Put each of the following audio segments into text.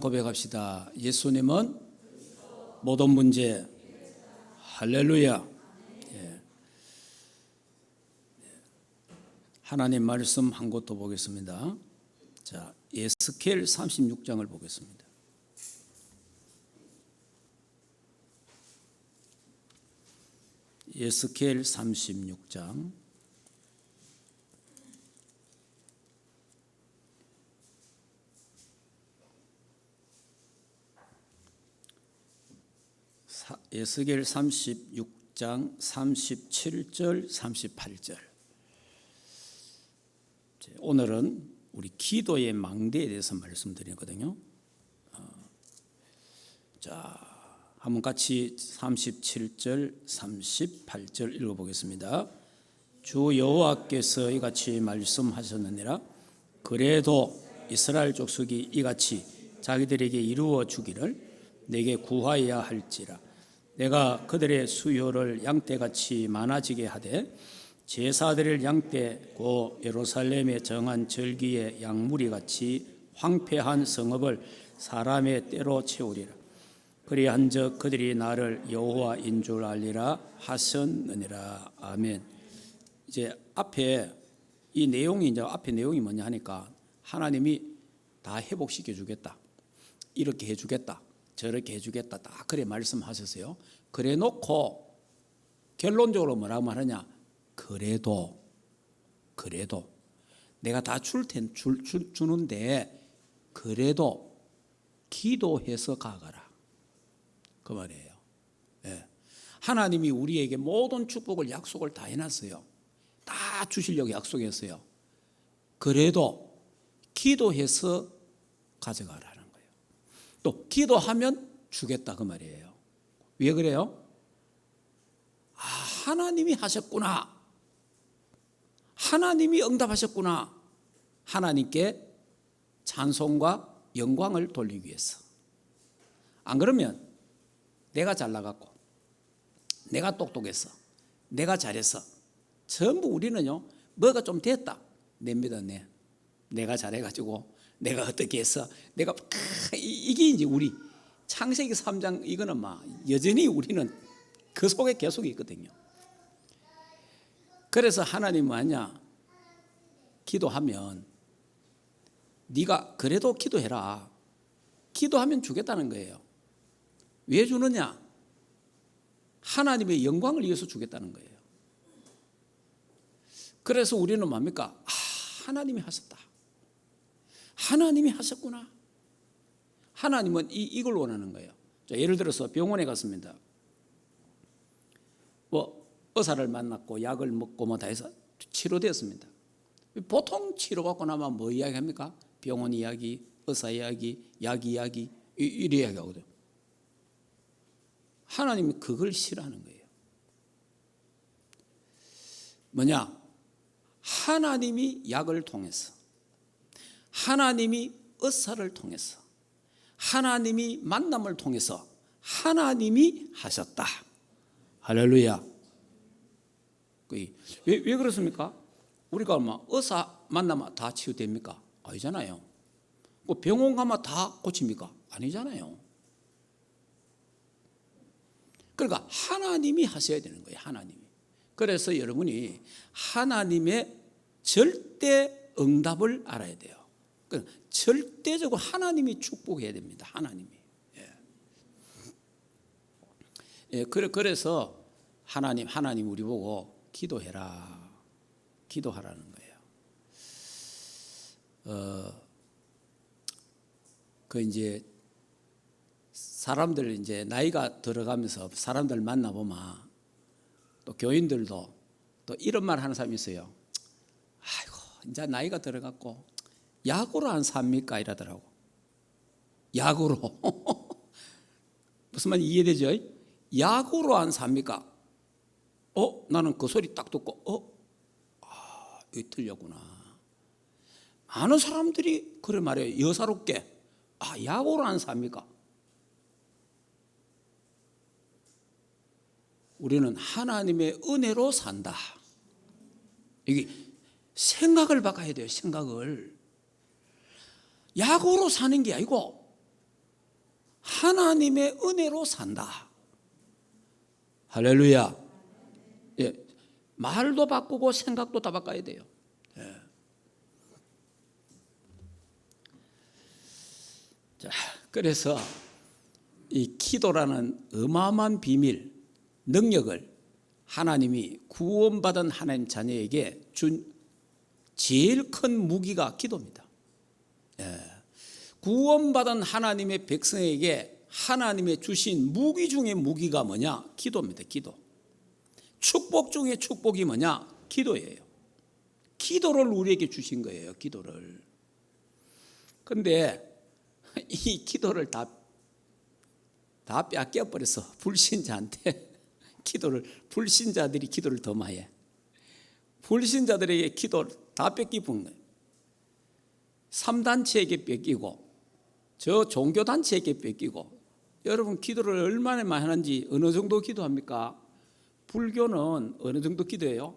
고백합시다. 예수님은 모든 문제. 할렐루야. 예. 하나님 말씀 한 곳 더 보겠습니다. 자, 에스겔 36장을 보겠습니다. 에스겔 36장. 에스겔 36장 37절 38절. 오늘은 우리 기도의 망대에 대해서 말씀드리거든요. 자, 한번 같이 37절 38절 읽어보겠습니다. 주 여호와께서 이같이 말씀하셨느니라. 그래도 이스라엘 족속이 이같이 자기들에게 이루어 주기를 내게 구하여야 할지라. 내가 그들의 수요를 양떼같이 많아지게 하되 제사드릴 양떼 고 예루살렘에 정한 절기의 양무리같이 황폐한 성읍을 사람의 때로 채우리라. 그리한즉 그들이 나를 여호와인 줄 알리라 하셨느니라. 아멘. 이제 앞에 이 내용이 이제 앞에 내용이 뭐냐 하니까 하나님이 다 회복시켜 주겠다. 이렇게 해 주겠다. 저렇게 해주겠다. 다 그래 말씀하셨어요. 그래 놓고 결론적으로 뭐라고 말하냐? 그래도 내가 다 주는데 그래도 기도해서 가거라. 그 말이에요. 예. 하나님이 우리에게 모든 축복을 약속을 다 해놨어요. 다 주시려고 약속했어요. 그래도 기도해서 가져가라. 또 기도하면 주겠다 그 말이에요. 왜 그래요? 아, 하나님이 하셨구나. 하나님이 응답하셨구나. 하나님께 찬송과 영광을 돌리기 위해서. 안 그러면 내가 잘나갔고 내가 똑똑해서 내가 잘해서 전부 우리는요 뭐가 좀 됐다. 냅니다. 내가 잘해가지고 내가 어떻게 해서 내가 이게 이제 우리 창세기 3장 이거는 막 여전히 우리는 그 속에 계속 있거든요. 그래서 하나님 뭐하냐? 기도하면 네가 그래도 기도해라. 기도하면 주겠다는 거예요. 왜 주느냐? 하나님의 영광을 위해서 주겠다는 거예요. 그래서 우리는 뭡니까? 하나님이 하셨다. 하나님이 하셨구나. 하나님은 이걸 원하는 거예요. 자, 예를 들어서 병원에 갔습니다. 의사를 만났고 약을 먹고 뭐 다 해서 치료되었습니다. 보통 치료받고 나면 뭐 이야기합니까? 병원 이야기, 의사 이야기, 약 이야기 이래 이야기하거든요. 하나님이 그걸 싫어하는 거예요. 뭐냐? 하나님이 약을 통해서, 하나님이 의사를 통해서, 하나님이 만남을 통해서 하나님이 하셨다. 할렐루야. 왜 그렇습니까? 우리가 막 의사 만나면 다 치유됩니까? 아니잖아요. 병원 가면 다 고칩니까? 아니잖아요. 그러니까 하나님이 하셔야 되는 거예요. 하나님이. 그래서 여러분이 하나님의 절대 응답을 알아야 돼요. 절대적으로 하나님이 축복해야 됩니다. 하나님이. 예, 그래서 하나님 우리 보고 기도해라. 기도하라는 거예요. 이제 사람들 이제 나이가 들어가면서 사람들 만나보면 또 교인들도 또 이런 말 하는 사람이 있어요. 아이고, 이제 나이가 들어갔고 약으로 안 삽니까? 이러더라고. 약으로. 무슨 말인지 이해되죠? 약으로 안 삽니까? 나는 그 소리 딱 듣고 이거 틀렸구나. 많은 사람들이 그래 말해요. 여사롭게. 약으로 안 삽니까? 우리는 하나님의 은혜로 산다. 이게 생각을 바꿔야 돼요. 생각을. 약으로 사는 게 아니고 하나님의 은혜로 산다. 할렐루야. 예, 말도 바꾸고 생각도 다 바꿔야 돼요. 예. 자, 그래서 이 기도라는 어마어마한 비밀, 능력을 하나님이 구원받은 하나님 자녀에게 준 제일 큰 무기가 기도입니다. 예. 구원받은 하나님의 백성에게 하나님의 주신 무기 중에 무기가 뭐냐? 기도입니다. 기도. 축복 중에 축복이 뭐냐? 기도예요. 기도를 우리에게 주신 거예요. 기도를. 그런데 이 기도를 다 뺏겨버려서 불신자한테 불신자들이 기도를 더 많이 해. 불신자들에게 기도를 다 뺏기는 거예요. 3단체에게 뺏기고 저 종교단체에게 뺏기고. 여러분 기도를 얼마나 많이 하는지 어느 정도 기도합니까? 불교는 어느 정도 기도해요?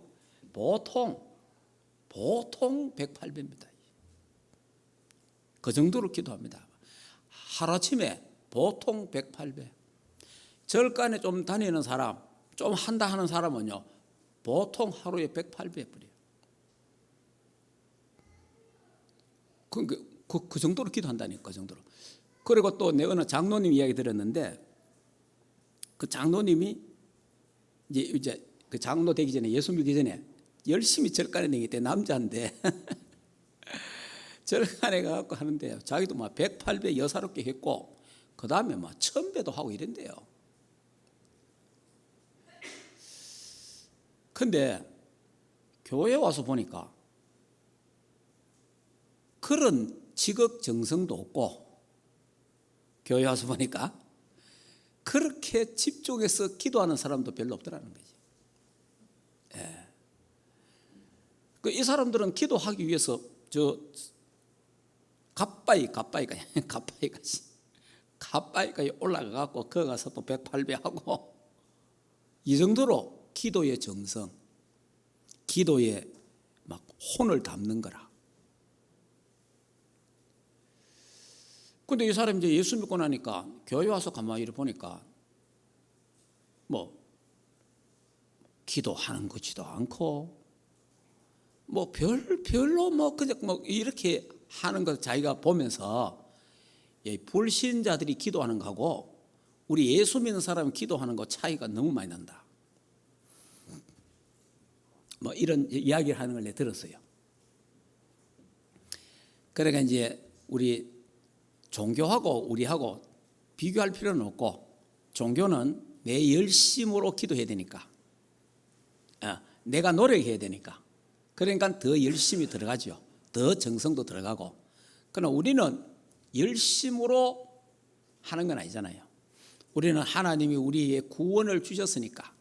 보통 108배입니다. 그 정도로 기도합니다. 하루아침에 보통 108배. 절간에 좀 다니는 사람, 좀 한다 하는 사람은요, 보통 하루에 108배 뿌려요. 그 정도로 기도한다니까, 그 정도로. 그리고 또 내가 어느 장로님 이야기 들었는데, 그 장로님이 이제 그 장로 되기 전에, 예수 믿기 전에 열심히 절간에 다닐 때 남자인데 절간에 가갖고 하는데요, 자기도 막 108배 여사롭게 했고 그 다음에 막 1000배도 하고 이런대요. 근데 교회 와서 보니까 그런 지극정성도 없고, 교회 와서 보니까 그렇게 집중해서 기도하는 사람도 별로 없더라는 거지. 예. 이 사람들은 기도하기 위해서 가빠이까지 올라가갖고 거기 가서 또 108배 하고, 이 정도로 기도의 정성, 기도에 막 혼을 담는 거라. 근데 이 사람이 이제 예수 믿고 나니까 교회 와서 가만히 보니까 뭐 기도하는 것지도 않고 뭐 별로 뭐 그냥 뭐 이렇게 하는 걸 자기가 보면서, 불신자들이 기도하는 거하고 우리 예수 믿는 사람이 기도하는 거 차이가 너무 많이 난다. 뭐 이런 이야기를 하는 걸 내가 들었어요. 그러니까 이제 우리 종교하고 우리하고 비교할 필요는 없고, 종교는 내 열심으로 기도해야 되니까, 내가 노력해야 되니까, 그러니까 더 열심히 들어가죠. 더 정성도 들어가고. 그러나 우리는 열심으로 하는 건 아니잖아요. 우리는 하나님이 우리에게 구원을 주셨으니까,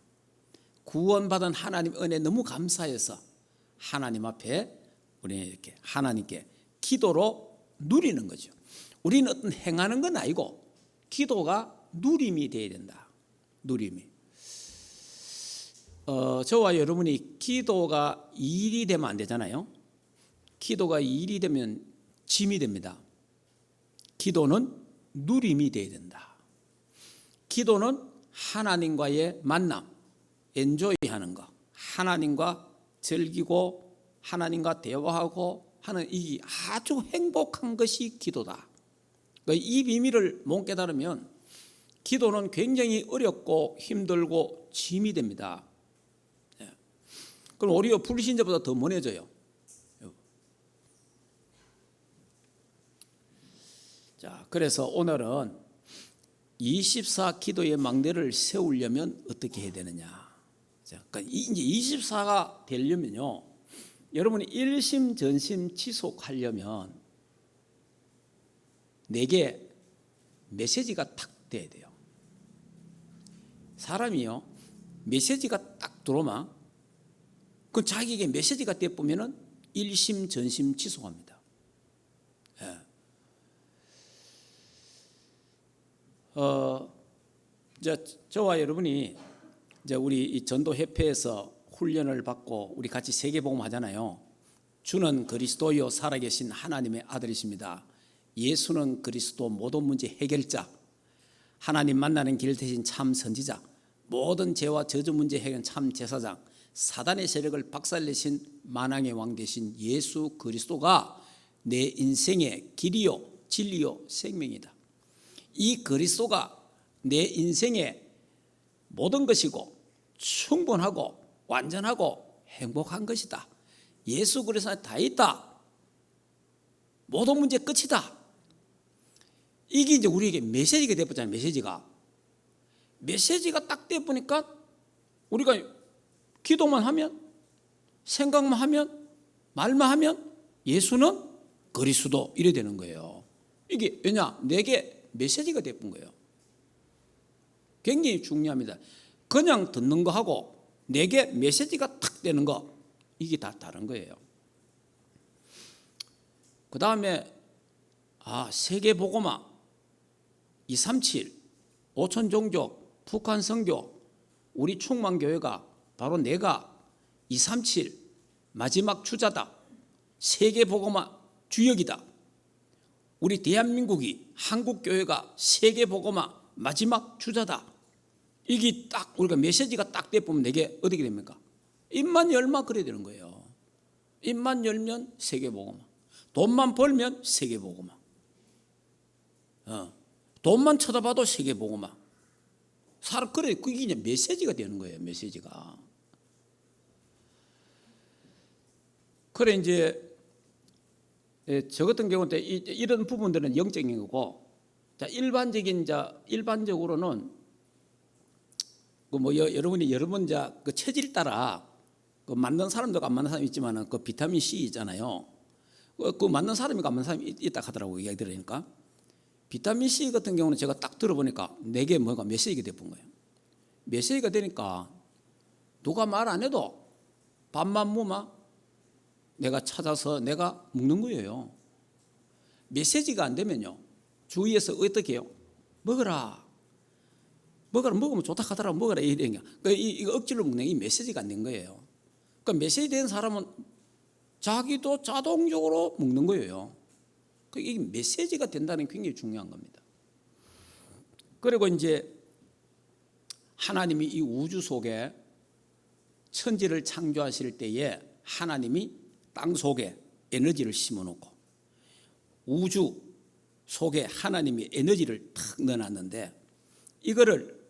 구원받은 하나님 은혜 너무 감사해서 하나님 앞에 우리는 이렇게 하나님께 기도로 누리는 거죠. 우리는 어떤 행하는 건 아니고 기도가 누림이 되어야 된다. 누림이. 저와 여러분이 기도가 일이 되면 안 되잖아요. 기도가 일이 되면 짐이 됩니다. 기도는 누림이 되어야 된다. 기도는 하나님과의 만남, 엔조이하는 거, 하나님과 즐기고 하나님과 대화하고 하는 이 아주 행복한 것이 기도다. 이 비밀을 못 깨달으면 기도는 굉장히 어렵고 힘들고 짐이 됩니다. 그럼 오히려 불신자보다 더 먼해져요. 자, 그래서 오늘은 24 기도의 막내를 세우려면 어떻게 해야 되느냐. 자, 그러니까 이제 24가 되려면요, 여러분이 일심 전심 지속하려면 내게 메시지가 딱 돼야 돼요. 사람이요, 메시지가 딱 들어오면 그 자기에게 메시지가 돼 보면은 일심 전심 지속합니다. 예. 저와 여러분이 이제 우리 이 전도협회에서 훈련을 받고 우리 같이 세계복음 하잖아요. 주는 그리스도요 살아계신 하나님의 아들이십니다. 예수는 그리스도 모든 문제 해결자. 하나님 만나는 길 대신 참 선지자, 모든 죄와 저주 문제 해결 참 제사장, 사단의 세력을 박살내신 만왕의 왕 되신 예수 그리스도가 내 인생의 길이요 진리요 생명이다. 이 그리스도가 내 인생의 모든 것이고 충분하고 완전하고 행복한 것이다. 예수 그리스도 안에 다 있다. 모든 문제 끝이다. 이게 이제 우리에게 메시지가 되어버렸잖아요. 메시지가 딱 되어보니까 우리가 기도만 하면, 생각만 하면, 말만 하면 예수는 그리스도 이래 되는 거예요. 이게 왜냐? 내게 메시지가 되어본 거예요. 굉장히 중요합니다. 그냥 듣는 거하고 내게 메시지가 탁 되는 거, 이게 다 다른 거예요. 그 다음에 세계복음화, 237, 오천종족, 북한 선교, 우리 충만교회가 바로 내가 237 마지막 주자다. 세계복음화 주역이다. 우리 대한민국이 한국교회가 세계복음화 마지막 주자다. 이게 딱 우리가 메시지가 딱 돼보면 내게 어떻게 됩니까? 입만 열면 그래야 되는 거예요. 입만 열면 세계복음화, 돈만 벌면 세계복음화, 돈만 쳐다봐도 세계복음화. 사람 그래, 그게 이제 메시지가 되는 거예요. 메시지가. 그래 이제 저 같은 경우는 이런 부분들은 영적인 거고, 자 일반적으로는 여러분이 여러 번 그 체질 따라 그 맞는 사람도 안 맞는 사람이 있지만은 그 비타민 C 있잖아요. 그 맞는 사람이 안 맞는 사람이 있다 하더라고 이야기 들으니까. 비타민 C 같은 경우는 제가 딱 들어보니까 내게 뭐가 메시지가 돼본 거예요. 메시지가 되니까 누가 말 안 해도 밥만 무마 내가 찾아서 내가 먹는 거예요. 메시지가 안 되면요, 주위에서 어떻게 해요? 먹으라 먹으면 좋다 하더라고. 먹으라 이런 게 이거 억지로 먹는 이 메시지가 안 된 거예요. 그러니까 메시지 된 사람은 자기도 자동적으로 먹는 거예요. 이게 메시지가 된다는 게 굉장히 중요한 겁니다. 그리고 이제 하나님이 이 우주 속에 천지를 창조하실 때에 하나님이 땅 속에 에너지를 심어놓고 우주 속에 하나님이 에너지를 탁 넣어놨는데, 이거를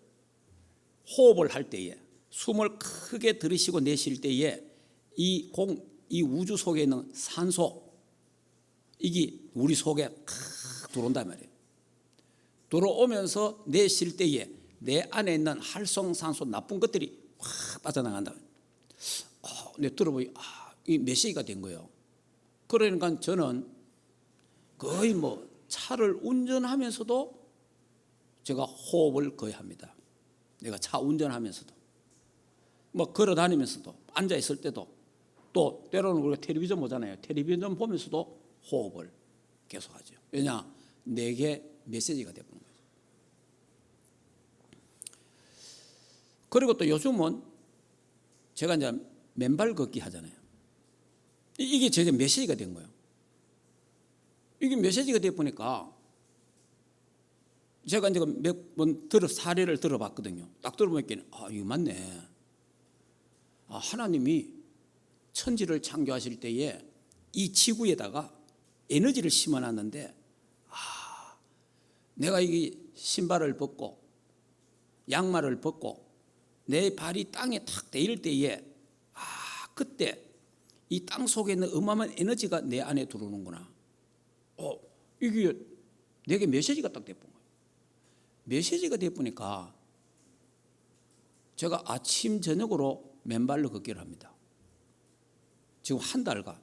호흡을 할 때에 숨을 크게 들이쉬고 내쉴 때에 이 우주 속에 있는 산소, 이게 우리 속에 탁 들어온단 말이에요. 들어오면서 내쉴 때에 내 안에 있는 활성산소 나쁜 것들이 확 빠져나간다. 내 들어보니 이 메시지가 된 거예요. 그러니까 저는 거의 차를 운전하면서도 제가 호흡을 거의 합니다. 내가 차 운전하면서도, 걸어 다니면서도, 앉아 있을 때도, 또 때로는 우리가 텔레비전 보잖아요. 텔레비전 보면서도 호흡을 계속하죠. 왜냐? 내게 메시지가 되는 거죠. 그리고 또 요즘은 제가 이제 맨발 걷기 하잖아요. 이게 제게 메시지가 된 거예요. 이게 메시지가 돼 보니까 제가 이제 몇 번 사례를 들어봤거든요. 딱 들어보니까 이거 맞네. 하나님이 천지를 창조하실 때에 이 지구에다가 에너지를 심어놨는데, 내가 이 신발을 벗고 양말을 벗고 내 발이 땅에 탁 대일 때에 그때 이 땅 속에 있는 어마어마한 에너지가 내 안에 들어오는구나. 이게 내게 메시지가 딱 돼본 거예요. 메시지가 돼보니까 제가 아침 저녁으로 맨발로 걷기를 합니다. 지금 한 달간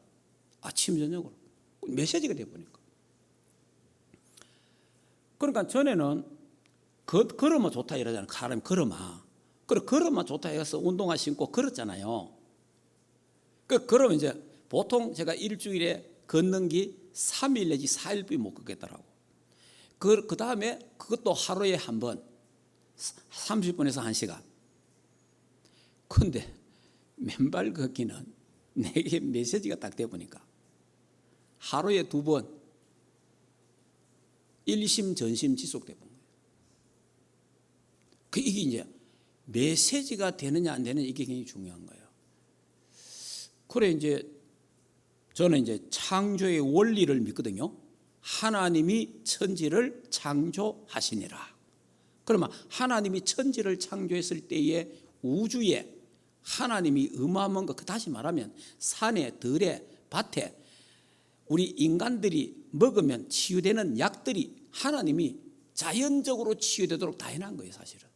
아침 저녁으로 메시지가 돼보니까. 그러니까 전에는 걸으면 좋다 이러잖아요. 사람이 걸으면 좋다 해서 운동화 신고 걸었잖아요. 그러면 이제 보통 제가 일주일에 걷는 게 3일 내지 4일뿐이 못 걷겠더라고. 그 다음에 그것도 하루에 한 번 30분에서 1시간. 그런데 맨발 걷기는 내게 메시지가 딱 돼보니까 하루에 2번 일심 전심 지속돼 본 거예요. 이게 이제 메시지가 되느냐 안 되느냐 이게 굉장히 중요한 거예요. 그래 이제 저는 이제 창조의 원리를 믿거든요. 하나님이 천지를 창조하시니라. 그러면 하나님이 천지를 창조했을 때에 우주에 하나님이 어마어마한 것, 다시 말하면 산에, 들에, 밭에 우리 인간들이 먹으면 치유되는 약들이 하나님이 자연적으로 치유되도록 다 해놓은 거예요, 사실은.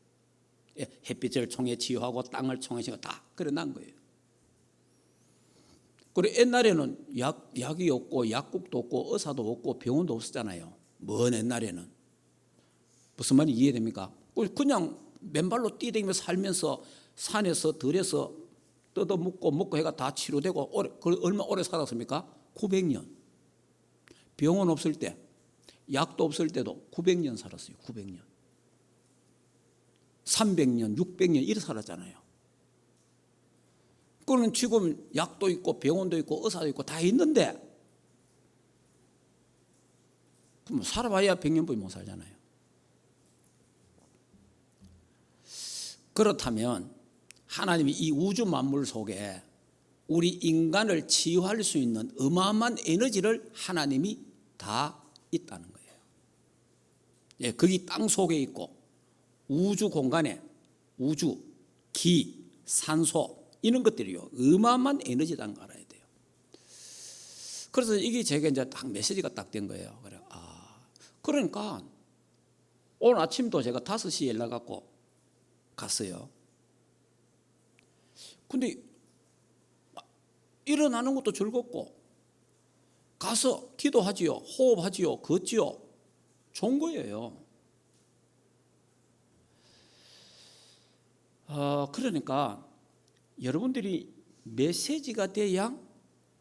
햇빛을 통해 치유하고 땅을 통해 치유하고 다 그래 난 거예요. 그리고 옛날에는 약이 없고 약국도 없고 의사도 없고 병원도 없었잖아요. 먼 옛날에는. 무슨 말인지 이해됩니까? 그냥 맨발로 뛰다니면서 살면서 산에서 들에서 뜯어먹고 해가 다 치료되고 얼마 오래 살았습니까? 900년. 병원 없을 때, 약도 없을 때도 900년 살았어요. 900년. 300년, 600년 이렇게 살았잖아요. 그거는 지금 약도 있고 병원도 있고 의사도 있고 다 있는데 그럼 살아봐야 100년밖에 못 살잖아요. 그렇다면 하나님이 이 우주 만물 속에 우리 인간을 치유할 수 있는 어마어마한 에너지를 하나님이 다 있다는 거예요. 거기 땅 속에 있고 우주 공간에 우주, 기, 산소 이런 것들이요 어마어마한 에너지라는 거 알아야 돼요. 그래서 이게 제가 이제 딱 메시지가 딱 된 거예요. 그래, 그러니까 오늘 아침도 제가 5시에 연락 갖고 갔어요. 근데 일어나는 것도 즐겁고 가서 기도하지요, 호흡하지요, 걷지요. 좋은 거예요. 그러니까 여러분들이 메시지가 돼야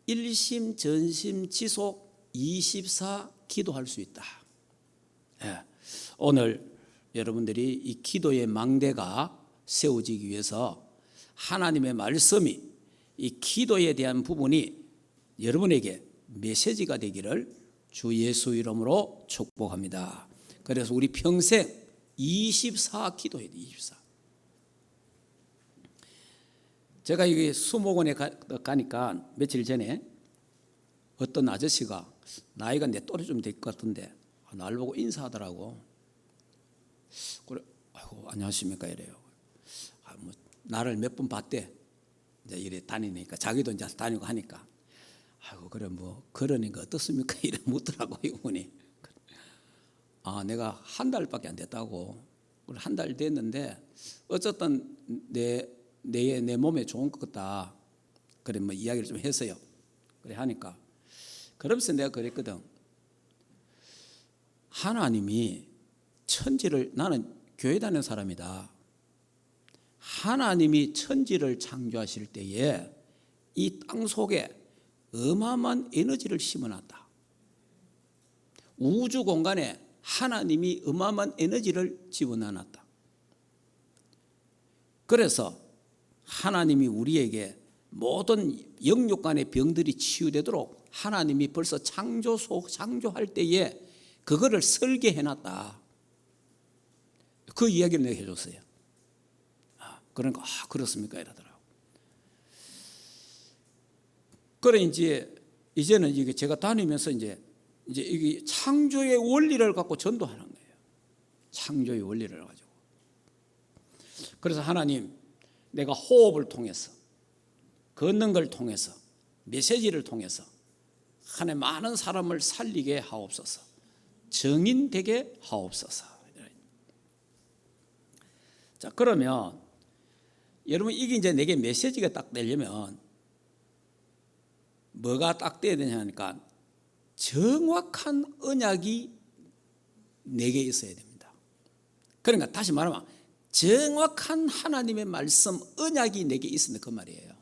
일심 전심 지속 24 기도할 수 있다. 오늘 여러분들이 이 기도의 망대가 세워지기 위해서 하나님의 말씀이 이 기도에 대한 부분이 여러분에게 메시지가 되기를 주 예수 이름으로 축복합니다. 그래서 우리 평생 24 기도해야 돼. 24. 제가 여기 수목원에 가니까 며칠 전에 어떤 아저씨가 나이가 내 또래 좀 될 것 같은데 나를 보고 인사하더라고. 그래, 아이고 안녕하십니까 이래요. 뭐 나를 몇 번 봤대. 이제 이래 다니니까 자기도 이제 다니고 하니까 아이고 그래 뭐 그러니까 어떻습니까 이래 묻더라고 이분이. 내가 한 달밖에 안 됐다고. 한 달 됐는데 어쨌든 내 몸에 좋은 것 같다. 그래 뭐 이야기를 좀 했어요. 그래 하니까 그러면서 내가 그랬거든. 하나님이 천지를, 나는 교회 다니는 사람이다. 하나님이 천지를 창조하실 때에 이 땅 속에 어마어마한 에너지를 심어놨다. 우주 공간에 하나님이 어마어마한 에너지를 집어넣어놨다. 그래서 하나님이 우리에게 모든 영육간의 병들이 치유되도록 하나님이 벌써 창조할 때에 그거를 설계해놨다. 그 이야기를 내가 해줬어요. 그러니까 그렇습니까 이러더라고. 그래 이제는 이게 제가 다니면서 이제 이게 창조의 원리를 갖고 전도하는 거예요. 창조의 원리를 가지고. 그래서 하나님, 내가 호흡을 통해서, 걷는 걸 통해서, 메시지를 통해서 하나님 많은 사람을 살리게 하옵소서. 정인되게 하옵소서. 자, 그러면 여러분 이게 이제 내게 메시지가 딱 되려면 뭐가 딱 돼야 되냐 하니까 정확한 언약이 내게 있어야 됩니다. 그러니까 다시 말하면 정확한 하나님의 말씀 언약이 내게 있으면 그 말이에요.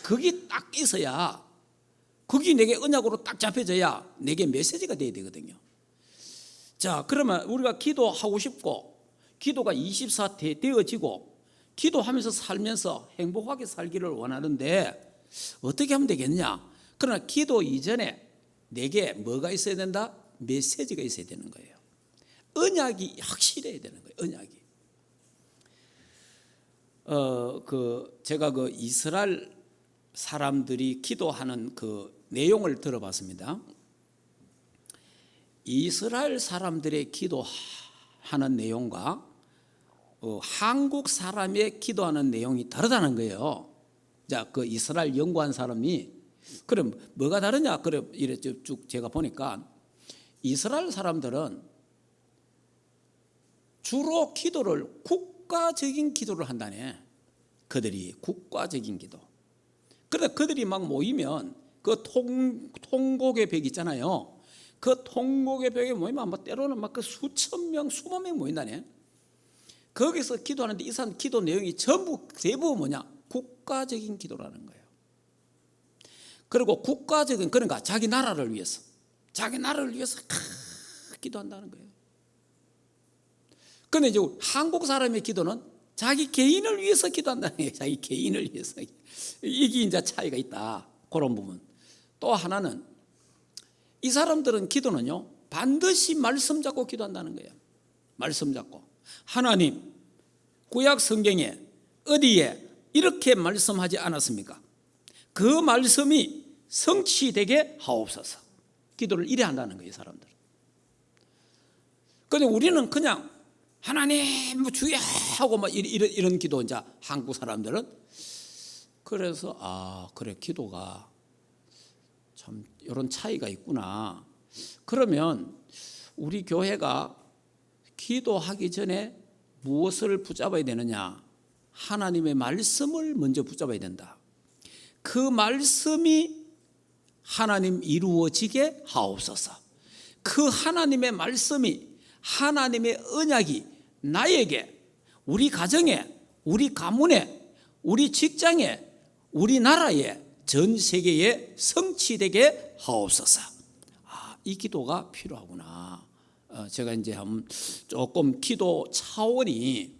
그게 딱 있어야, 그게 내게 언약으로 딱 잡혀져야 내게 메시지가 돼야 되거든요. 자, 그러면 우리가 기도하고 싶고 기도가 24 되어지고 기도하면서 살면서 행복하게 살기를 원하는데 어떻게 하면 되겠냐? 그러나 기도 이전에 내게 뭐가 있어야 된다? 메시지가 있어야 되는 거예요. 언약이 확실해야 되는 거예요. 언약이. 제가 그 이스라엘 사람들이 기도하는 그 내용을 들어봤습니다. 이스라엘 사람들의 기도하는 내용과 한국 사람의 기도하는 내용이 다르다는 거예요. 자, 그 이스라엘 연구한 사람이 그럼 뭐가 다르냐? 그래 이래 쭉 제가 보니까 이스라엘 사람들은 주로 기도를 국가적인 기도를 한다네. 그들이 국가적인 기도. 그런데 그들이 막 모이면 그 통곡의 벽 있잖아요. 그 통곡의 벽에 모이면 뭐 때로는 막 그 수천 명, 수만 명 모인다네. 거기서 기도하는데 이 사람 기도 내용이 전부 대부분 뭐냐? 국가적인 기도라는 거예요. 그리고 국가적인 그러니까 자기 나라를 위해서 기도한다는 거예요. 그런데 이제 한국 사람의 기도는 자기 개인을 위해서 기도한다는 거예요. 자기 개인을 위해서. 이게 이제 차이가 있다. 그런 부분. 또 하나는 이 사람들은 기도는요 반드시 말씀 잡고 기도한다는 거예요. 말씀 잡고 하나님 구약 성경에 어디에 이렇게 말씀하지 않았습니까? 그 말씀이 성취되게 하옵소서. 기도를 이래 한다는 거예요, 이 사람들. 그런데 우리는 그냥 하나님 주여 하고 막 이런 기도 이제 한국 사람들은 그래서 그래 기도가 참 이런 차이가 있구나. 그러면 우리 교회가 기도하기 전에 무엇을 붙잡아야 되느냐? 하나님의 말씀을 먼저 붙잡아야 된다. 그 말씀이 하나님 이루어지게 하옵소서. 그 하나님의 말씀이 하나님의 언약이 나에게 우리 가정에 우리 가문에 우리 직장에 우리 나라에 전 세계에 성취되게 하옵소서. 이 기도가 필요하구나. 제가 이제 조금 기도 차원이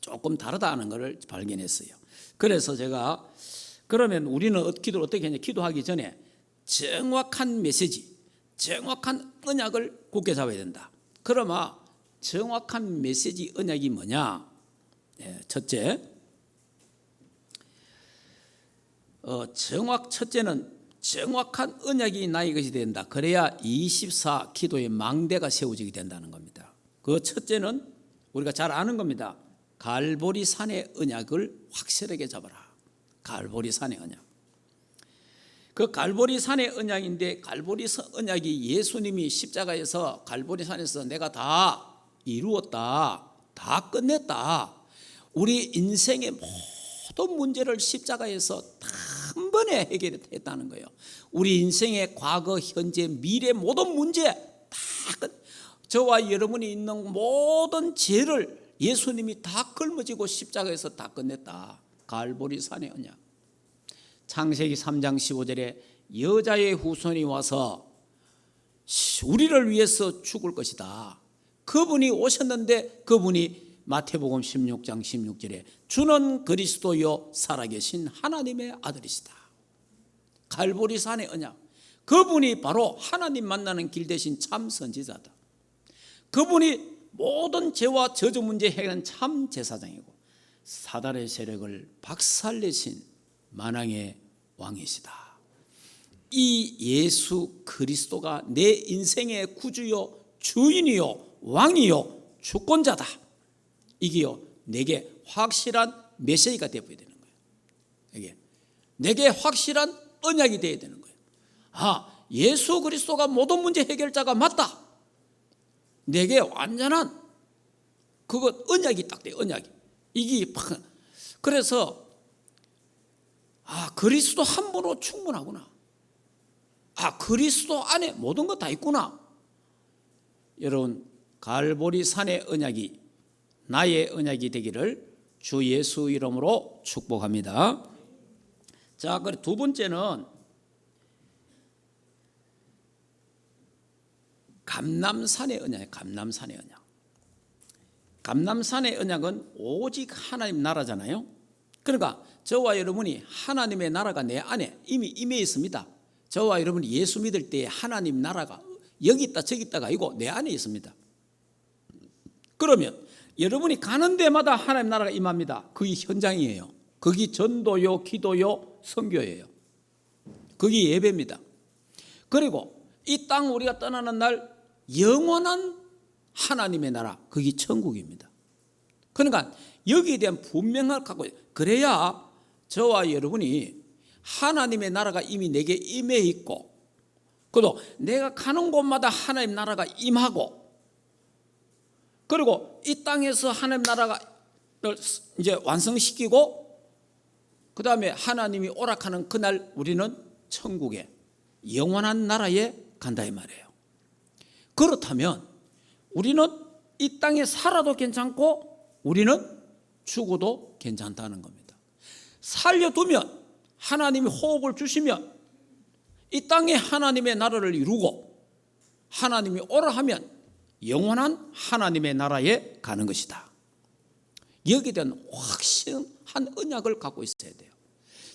조금 다르다는 것을 발견했어요. 그래서 제가 그러면 우리는 기도를 어떻게 하냐? 기도하기 전에 정확한 메시지, 정확한 언약을 굳게 잡아야 된다. 그러면 정확한 메시지 언약이 뭐냐? 첫째, 첫째는 정확한 언약이 나의 것이 된다. 그래야 24 기도의 망대가 세워지게 된다는 겁니다. 그 첫째는 우리가 잘 아는 겁니다. 갈보리 산의 언약을 확실하게 잡아라. 갈보리 산의 언약. 그 갈보리 산의 언약인데 갈보리 언약이 예수님이 십자가에서 갈보리 산에서 내가 다 이루었다. 다 끝냈다. 우리 인생의 모든 문제를 십자가에서 한 번에 해결했다는 거예요. 우리 인생의 과거, 현재, 미래 모든 문제 다 저와 여러분이 있는 모든 죄를 예수님이 다 걸머지고 십자가에서 다 끝냈다. 갈보리 산의 언약. 창세기 3장 15절에 여자의 후손이 와서 우리를 위해서 죽을 것이다. 그분이 오셨는데 그분이 마태복음 16장 16절에 주는 그리스도요 살아계신 하나님의 아들이시다. 갈보리 산의 언약. 그분이 바로 하나님 만나는 길 대신 참 선지자다. 그분이 모든 죄와 저주 문제 해결한 참 제사장이고 사단의 세력을 박살내신 만왕의 왕이시다. 이 예수 그리스도가 내 인생의 구주요 주인이요 왕이요 주권자다. 이게요 내게 확실한 메시지가 되어야 되는 거예요. 이게 내게 확실한 언약이 되어야 되는 거예요. 예수 그리스도가 모든 문제 해결자가 맞다. 내게 완전한 그것 언약이 딱 돼. 언약이 이게 그래서 그리스도 한 분으로 충분하구나. 그리스도 안에 모든 것 다 있구나. 여러분 갈보리 산의 언약이 나의 언약이 되기를 주 예수 이름으로 축복합니다. 자, 그리고 두 번째는 감람산의 언약이에요. 감람산의 언약. 감람산의 언약은 오직 하나님 나라잖아요. 그러니까 저와 여러분이 하나님의 나라가 내 안에 이미 임해 있습니다. 저와 여러분이 예수 믿을 때 하나님 나라가 여기 있다 저기 있다가 아니고 내 안에 있습니다. 그러면 여러분이 가는 데마다 하나님 나라가 임합니다. 그게 현장이에요. 그게 전도요, 기도요, 선교예요. 그게 예배입니다. 그리고 이 땅 우리가 떠나는 날 영원한 하나님의 나라, 그게 천국입니다. 그러니까 여기에 대한 분명함을 갖고, 그래야 저와 여러분이 하나님의 나라가 이미 내게 임해 있고, 그리고 내가 가는 곳마다 하나님 나라가 임하고, 그리고 이 땅에서 하나님 나라가 이제 완성시키고, 그 다음에 하나님이 오락하는 그날 우리는 천국에, 영원한 나라에 간다 이 말이에요. 그렇다면 우리는 이 땅에 살아도 괜찮고 우리는 죽어도 괜찮다는 겁니다. 살려두면, 하나님이 호흡을 주시면 이 땅에 하나님의 나라를 이루고, 하나님이 오라 하면 영원한 하나님의 나라에 가는 것이다. 여기에 대한 확신한 언약을 갖고 있어야 돼요.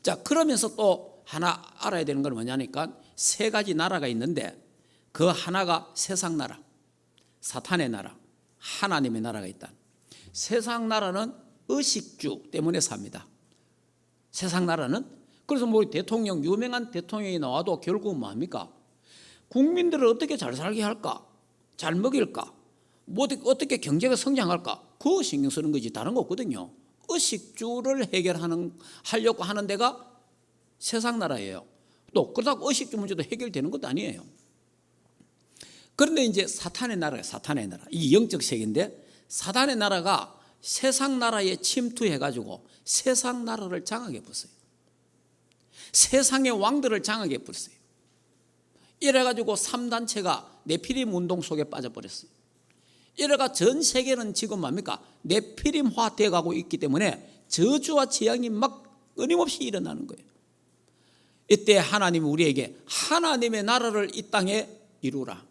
자, 그러면서 또 하나 알아야 되는 건 뭐냐니까, 세 가지 나라가 있는데 그 하나가 세상 나라, 사탄의 나라, 하나님의 나라가 있다. 세상 나라는 의식주 때문에 삽니다. 세상 나라는, 그래서 뭐 대통령, 유명한 대통령이 나와도 결국은 뭐합니까? 국민들을 어떻게 잘 살게 할까? 잘 먹일까? 뭐 어떻게 경제가 성장할까? 그거 신경 쓰는 거지 다른 거 없거든요. 의식주를 하려고 하는 데가 세상 나라예요. 또 그렇다고 의식주 문제도 해결되는 것도 아니에요. 그런데 이제 사탄의 나라예요. 사탄의 나라. 이 영적 세계인데, 사탄의 나라가 세상 나라에 침투해가지고 세상 나라를 장악해 버렸어요. 세상의 왕들을 장악해 버렸어요. 이래가지고 3단체가 네피림 운동 속에 빠져버렸어요. 이래가 전 세계는 지금 뭡니까? 네피림화 되어가고 있기 때문에 저주와 재앙이 막 끊임없이 일어나는 거예요. 이때 하나님이 우리에게 하나님의 나라를 이 땅에 이루라.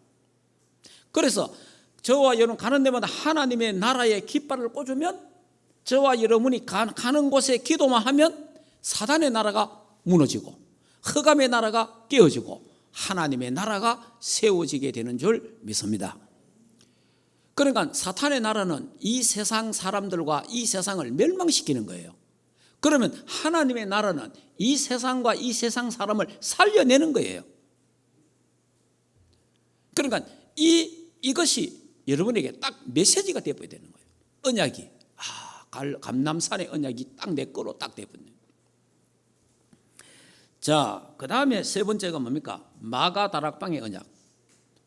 그래서 저와 여러분 가는 데마다 하나님의 나라의 깃발을 꽂으면, 저와 여러분이 가는 곳에 기도만 하면 사단의 나라가 무너지고 흑암의 나라가 깨어지고 하나님의 나라가 세워지게 되는 줄 믿습니다. 그러니까 사탄의 나라는 이 세상 사람들과 이 세상을 멸망시키는 거예요. 그러면 하나님의 나라는 이 세상과 이 세상 사람을 살려내는 거예요. 그러니까 이것이 여러분에게 딱 메시지가 되어야 되는 거예요. 언약이, 감람산의 언약이 딱 내 거로 딱 되어버려요. 자, 그 다음에 세 번째가 뭡니까? 마가다락방의 언약,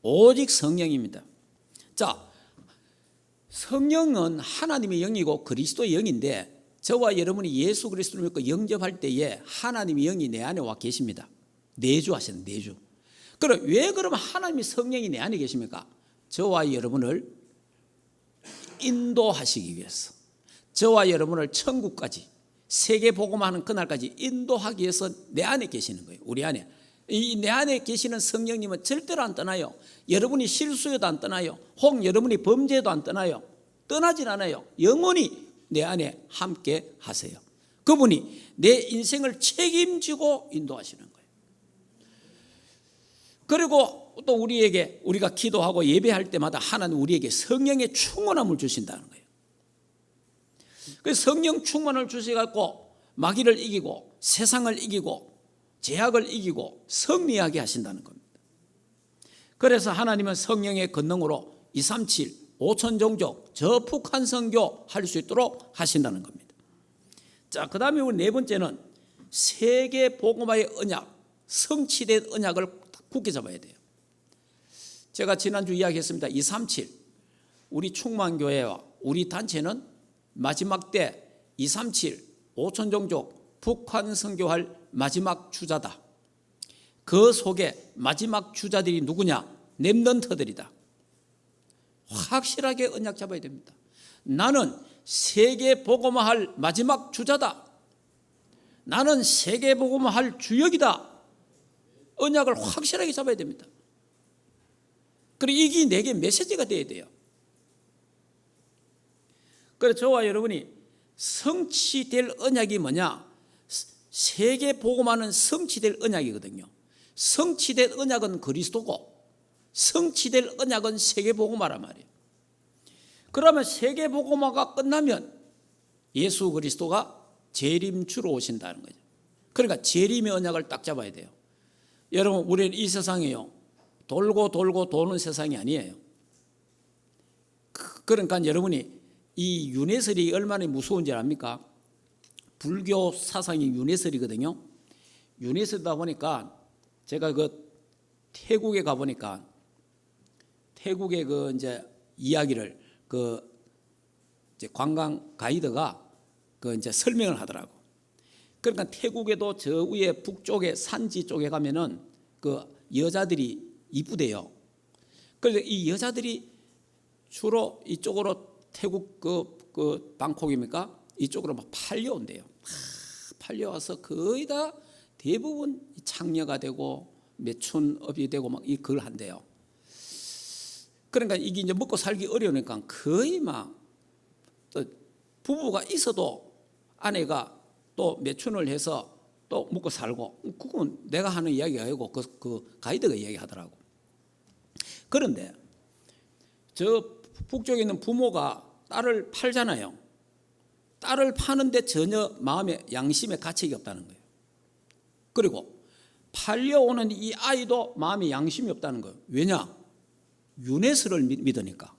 오직 성령입니다. 자, 성령은 하나님의 영이고 그리스도의 영인데, 저와 여러분이 예수 그리스도를 믿고 영접할 때에 하나님의 영이 내 안에 와 계십니다. 내주하시는 내주. 그럼 왜 그러면 하나님의 성령이 내 안에 계십니까? 저와 여러분을 인도하시기 위해서, 저와 여러분을 천국까지, 세계 복음하는 그날까지 인도하기 위해서 내 안에 계시는 거예요. 우리 안에. 이 내 안에 계시는 성령님은 절대로 안 떠나요. 여러분이 실수해도 안 떠나요. 혹 여러분이 범죄해도 안 떠나요. 떠나질 않아요. 영원히 내 안에 함께 하세요. 그분이 내 인생을 책임지고 인도하시는 거예요. 그리고 또 우리가 기도하고 예배할 때마다 하나님 우리에게 성령의 충만함을 주신다는 거예요. 그래서 성령 충만을 주셔갖고 마귀를 이기고 세상을 이기고 죄악을 이기고 승리하게 하신다는 겁니다. 그래서 하나님은 성령의 권능으로 237, 5천 종족, 저 북한 선교 할 수 있도록 하신다는 겁니다. 자, 그 다음에 우리 네 번째는 세계 복음화의 언약, 성취된 언약을 굳게 잡아야 돼요. 제가 지난주 이야기했습니다. 237, 우리 충만교회와 우리 단체는 마지막 때 237, 5천 종족, 북한 선교할 마지막 주자다. 그 속에 마지막 주자들이 누구냐? 렘넌트들이다. 확실하게 언약 잡아야 됩니다. 나는 세계 복음화할 마지막 주자다. 나는 세계 복음화할 주역이다. 언약을 확실하게 잡아야 됩니다. 그리고 이게 내게 메시지가 되어야 돼요. 그래서 저와 여러분이 성취될 언약이 뭐냐? 세계 복음화는 성취될 언약이거든요. 성취될 언약은 그리스도고 성취될 언약은 세계 복음화란 말이에요. 그러면 세계복음화가 끝나면 예수 그리스도가 재림주로 오신다는 거죠. 그러니까 재림의 언약을 딱 잡아야 돼요. 여러분, 우리는 이 세상이요, 돌고 돌고 도는 세상이 아니에요. 그러니까 여러분이 이 윤회설이 얼마나 무서운지 압니까? 불교 사상이 윤회설이거든요. 윤회설이다 보니까 제가 그 태국에 가 보니까 태국의 그 이제 이야기를 그 이제 관광 가이드가 그 이제 설명을 하더라고. 그러니까 태국에도 저 위에 북쪽에 산지 쪽에 가면은 그 여자들이 이쁘대요. 그래서 이 여자들이 주로 이쪽으로 태국 그 방콕입니까? 이쪽으로 막 팔려온대요. 팔려와서 거의 다 대부분 창녀가 되고 매춘업이 되고 막 그걸 한대요. 그러니까 이게 이제 먹고 살기 어려우니까 거의 막 부부가 있어도 아내가 또 매춘을 해서 또 먹고 살고, 그건 내가 하는 이야기가 아니고 그 가이드가 이야기하더라고. 그런데 저 북쪽에 있는 부모가 딸을 팔잖아요. 딸을 파는데 전혀 마음에 양심에 가책이 없다는 거예요. 그리고 팔려오는 이 아이도 마음에 양심이 없다는 거예요. 왜냐? 윤회설을 믿으니까.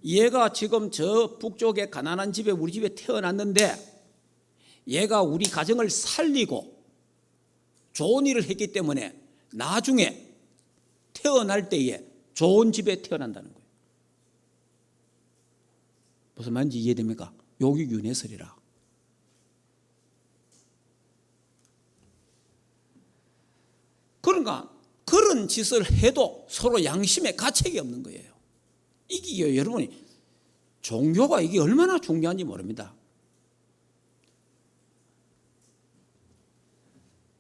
얘가 지금 저 북쪽에 가난한 집에 우리 집에 태어났는데 얘가 우리 가정을 살리고 좋은 일을 했기 때문에 나중에 태어날 때에 좋은 집에 태어난다는 거예요. 무슨 말인지 이해됩니까? 여기 윤회설이라. 그러니까 그런 짓을 해도 서로 양심에 가책이 없는 거예요. 이게 여러분이 종교가 이게 얼마나 중요한지 모릅니다.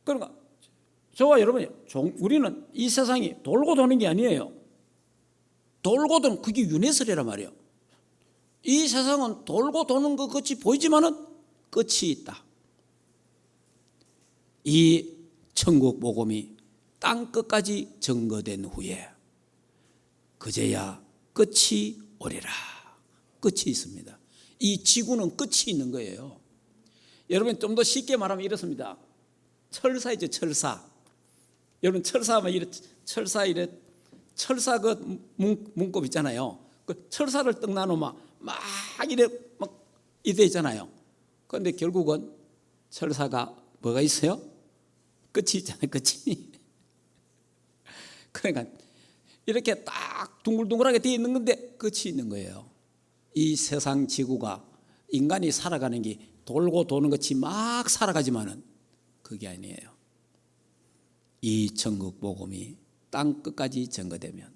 그러니까 저와 여러분이 우리는 이 세상이 돌고 도는 게 아니에요. 돌고 도는 그게 윤회설이란 말이에요. 이 세상은 돌고 도는 것 같이 보이지만은 끝이 있다. 이 천국 복음이 땅 끝까지 증거된 후에 그제야 끝이 오리라. 끝이 있습니다. 이 지구는 끝이 있는 거예요. 여러분, 좀 더 쉽게 말하면 이렇습니다. 철사이죠, 철사. 여러분, 철사하면 철사 그 문법 있잖아요. 그 철사를 떡 나누면 막 이래 있잖아요. 그런데 결국은 철사가 뭐가 있어요? 끝이 있잖아요, 끝이. 그러니까 이렇게 딱 둥글둥글하게 되어 있는 건데 끝이 있는 거예요. 이 세상 지구가 인간이 살아가는 게 돌고 도는 것이 막 살아가지만은 그게 아니에요. 이 천국 복음이 땅 끝까지 전거되면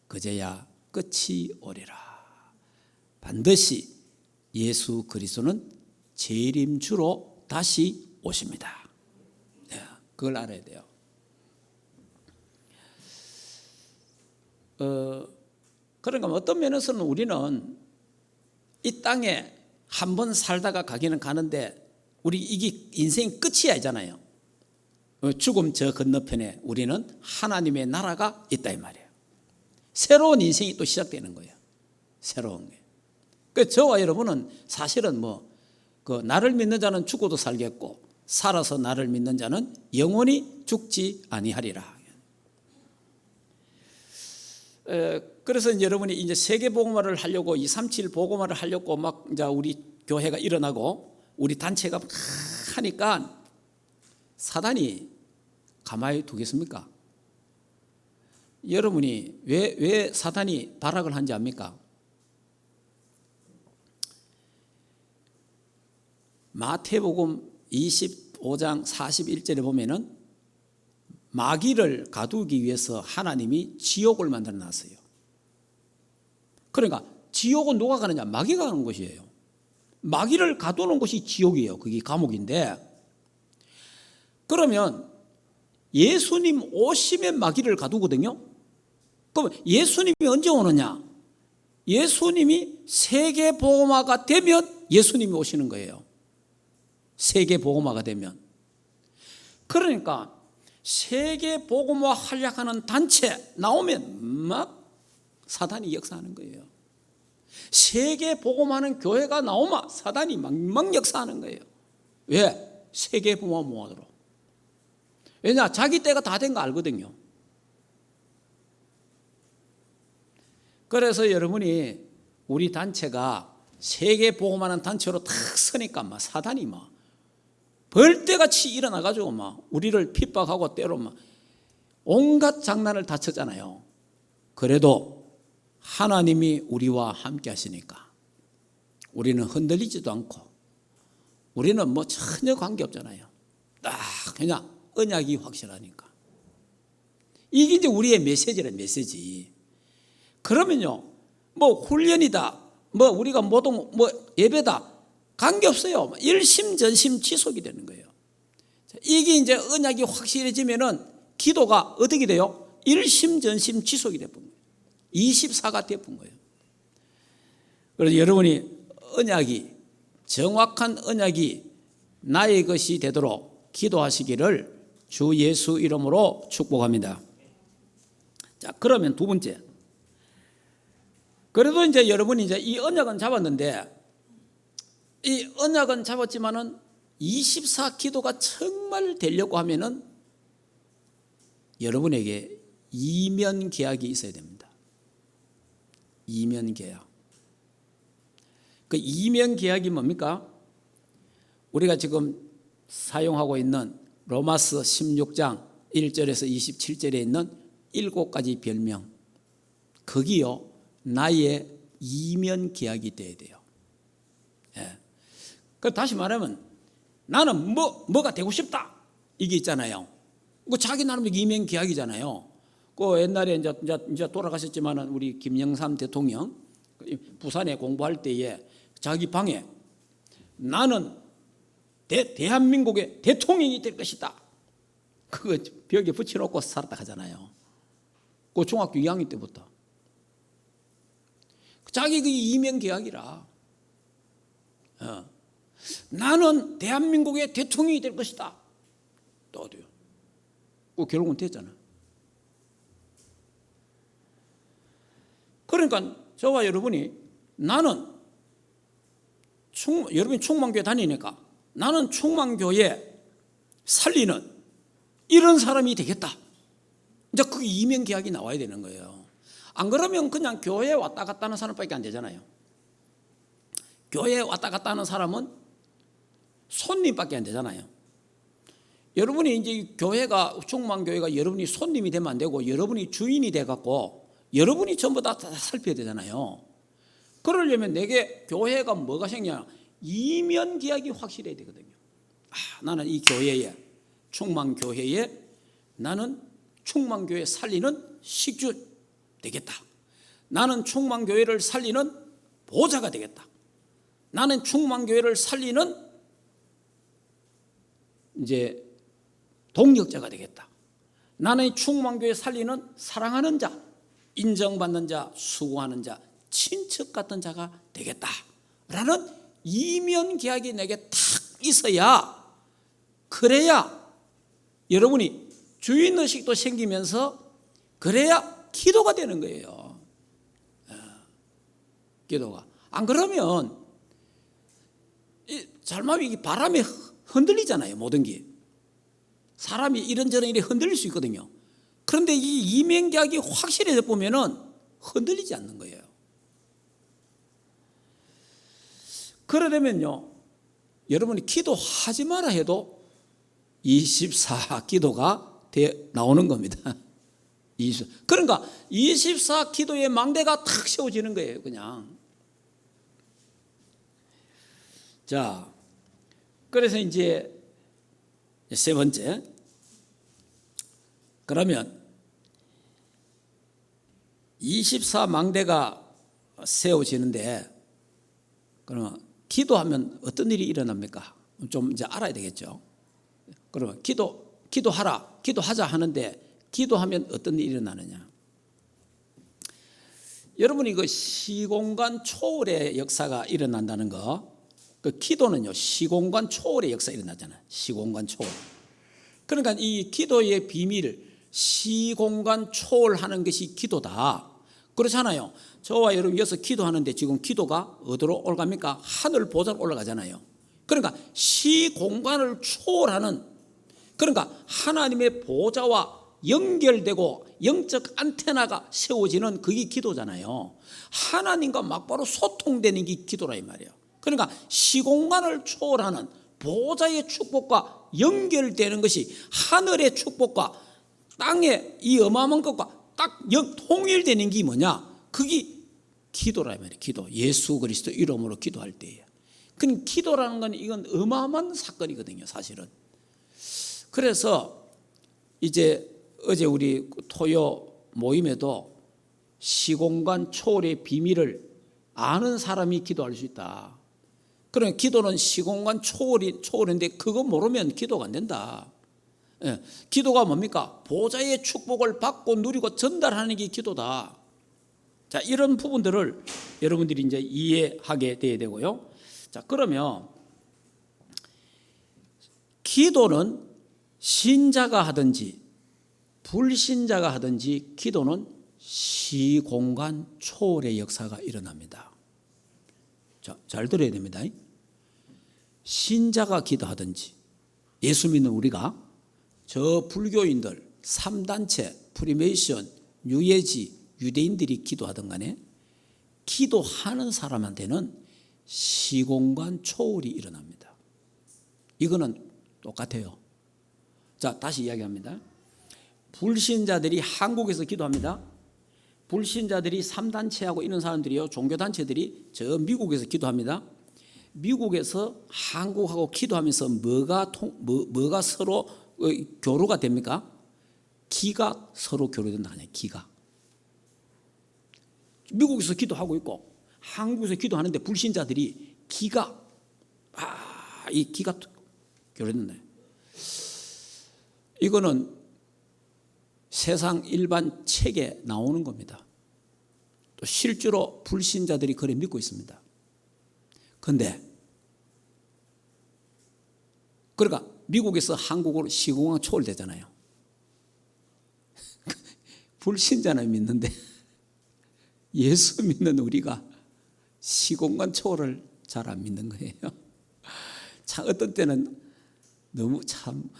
그제야 끝이 오리라. 반드시 예수 그리스도는 재림주로 다시 오십니다. 네, 그걸 알아야 돼요. 그러니까 어떤 면에서는 우리는 이 땅에 한 번 살다가 가기는 가는데 우리 이게 인생 끝이 아니잖아요. 죽음 저 건너편에 우리는 하나님의 나라가 있다 이 말이에요. 새로운 인생이 또 시작되는 거예요. 새로운 게. 그래서 저와 여러분은 사실은 그 나를 믿는 자는 죽어도 살겠고 살아서 나를 믿는 자는 영원히 죽지 아니하리라. 그래서 여러분이 이제 세계 복음화를 하려고 237 복음화를 하려고 막 이제 우리 교회가 일어나고 우리 단체가 막 하니까 사단이 가만히 두겠습니까? 여러분이 왜 사단이 발악을 한지 압니까? 마태복음 25장 41절에 보면은 마귀를 가두기 위해서 하나님이 지옥을 만들어 놨어요. 그러니까 지옥은 누가 가느냐? 마귀가 가는 것이에요. 마귀를 가두는 것이 지옥이에요. 그게 감옥인데, 그러면 예수님 오시면 마귀를 가두거든요. 그럼 예수님이 언제 오느냐? 예수님이 세계 복음화가 되면 예수님이 오시는 거예요. 세계 복음화가 되면. 그러니까 세계 복음화 하려고 하는 단체 나오면 막 사단이 역사하는 거예요. 세계 복음하는 교회가 나오면 사단이 막 역사하는 거예요. 왜? 세계 복음 모아도록. 왜냐? 자기 때가 다 된 거 알거든요. 그래서 여러분이 우리 단체가 세계 복음하는 단체로 탁 서니까 막 사단이 막 벌떼같이 일어나가지고 막 우리를 핍박하고 때로 막 온갖 장난을 다 쳤잖아요. 그래도 하나님이 우리와 함께 하시니까 우리는 흔들리지도 않고 우리는 뭐 전혀 관계없잖아요. 딱 그냥 언약이 확실하니까. 이게 이제 우리의 메시지란 메시지. 그러면요, 뭐 훈련이다, 뭐 우리가 뭐 예배다, 관계없어요. 일심전심 지속이 되는 거예요. 이게 이제 언약이 확실해지면은 기도가 어떻게 돼요? 일심전심 지속이 되는 거예요. 24가 되는 거예요. 그래서 여러분이 언약이, 정확한 언약이 나의 것이 되도록 기도하시기를 주 예수 이름으로 축복합니다. 자, 그러면 두 번째. 그래도 이제 여러분이 이제 이 언약은 잡았는데, 이 언약은 잡았지만은 24 기도가 정말 되려고 하면은 여러분에게 이면 계약이 있어야 됩니다. 이면 계약. 그 이면 계약이 뭡니까? 우리가 지금 사용하고 있는 로마서 16장 1절에서 27절에 있는 7가지 별명, 거기요 나의 이면 계약이 돼야 돼요. 예. 그 다시 말하면 나는 뭐가 되고 싶다 이게 있잖아요. 그 자기 나름의 이면 계약이잖아요. 그 옛날에 이제 돌아가셨지만은 우리 김영삼 대통령 부산에 공부할 때에 자기 방에 나는 대한민국의 대통령이 될 것이다. 그거 벽에 붙여놓고 살았다 하잖아요. 그 중학교 2학년 때부터. 자기 그 이면 계약이라. 나는 대한민국의 대통령이 될 것이다. 또 어디요? 그 결국은 됐잖아. 그러니까 저와 여러분이 나는 여러분이 충만교회 다니니까 나는 충만교회 살리는 이런 사람이 되겠다. 이제 그 이면 계약이 나와야 되는 거예요. 안 그러면 그냥 교회에 왔다 갔다 하는 사람밖에 안 되잖아요. 교회에 왔다 갔다 하는 사람은 손님밖에 안 되잖아요. 여러분이 이제 교회가, 충만교회가 여러분이 손님이 되면 안 되고 여러분이 주인이 돼갖고 여러분이 전부 다 살펴야 되잖아요. 그러려면 내게 교회가 뭐가 생기냐? 이면 계약이 확실해야 되거든요. 나는 이 교회에, 충만교회에 나는 충만교회 살리는 식주 되겠다. 나는 충만교회를 살리는 보좌가 되겠다. 나는 충만교회를 살리는 이제 동력자가 되겠다. 나는 충만교회 살리는 사랑하는 자, 인정받는 자, 수고하는 자, 친척 같은 자가 되겠다. 라는 이면 계약이 내게 탁 있어야, 그래야 여러분이 주인의식도 생기면서 그래야 기도가 되는 거예요. 기도가. 안 그러면 잘못하면 이게 바람에 흔들리잖아요. 모든 게. 사람이 이런저런 일에 흔들릴 수 있거든요. 그런데 이 이면 계약이 확실해져 보면은 흔들리지 않는 거예요. 그러려면요, 여러분이 기도하지 마라 해도 24 기도가 나오는 겁니다. 그러니까 24 기도의 망대가 탁 세워지는 거예요, 그냥. 자, 그래서 이제 세 번째. 그러면 24 망대가 세워지는데, 그러면 기도하면 어떤 일이 일어납니까? 좀 이제 알아야 되겠죠. 그러면 기도하자 하는데 기도하면 어떤 일이 일어나느냐? 여러분이 그 시공간 초월의 역사가 일어난다는 거, 그 기도는요 시공간 초월의 역사가 일어나잖아요. 시공간 초월. 그러니까 이 기도의 비밀, 시공간 초월하는 것이 기도다. 그렇잖아요. 저와 여러분 여기서 기도하는데 지금 기도가 어디로 올라갑니까? 하늘 보좌로 올라가잖아요. 그러니까 시공간을 초월하는, 그러니까 하나님의 보좌와 연결되고 영적 안테나가 세워지는 그게 기도잖아요. 하나님과 막바로 소통되는 게 기도라 이 말이에요. 그러니까 시공간을 초월하는 보좌의 축복과 연결되는 것이 하늘의 축복과 땅의 이 어마어마한 것과 딱 통일되는 게 뭐냐? 그게 기도라 이 말이에요. 기도. 예수 그리스도 이름으로 기도할 때예요. 그럼 기도라는 건 이건 어마어마한 사건이거든요, 사실은. 그래서 이제 어제 우리 토요 모임에도 시공간 초월의 비밀을 아는 사람이 기도할 수 있다. 그러니까 기도는 시공간 초월인데 그거 모르면 기도가 안 된다. 예, 기도가 뭡니까? 보좌의 축복을 받고 누리고 전달하는 게 기도다. 자, 이런 부분들을 여러분들이 이제 이해하게 돼야 되고요. 자, 그러면 기도는 신자가 하든지 불신자가 하든지 기도는 시공간 초월의 역사가 일어납니다. 자, 잘 들어야 됩니다. 신자가 기도하든지 예수 믿는 우리가 저 불교인들 3단체 프리메이션 뉴에지 유대인들이 기도하든 간에 기도하는 사람한테는 시공간 초월이 일어납니다. 이거는 똑같아요. 자, 다시 이야기합니다. 불신자들이 한국에서 기도합니다. 불신자들이 3단체하고 이런 사람들이요, 종교단체들이 저 미국에서 기도합니다. 미국에서 한국하고 기도하면서 뭐가 서로 교류가 됩니까? 기가 서로 교류된다 하냐, 기가. 미국에서 기도하고 있고 한국에서 기도하는데 불신자들이 기가 이 기가 교류된다. 이거는 세상 일반 책에 나오는 겁니다. 또 실제로 불신자들이 그래 믿고 있습니다. 그런데 그러니까 미국에서 한국으로 시공간 초월되잖아요. 불신자는 믿는데 예수 믿는 우리가 시공간 초월을 잘 안 믿는 거예요. 참 어떤 때는 너무 참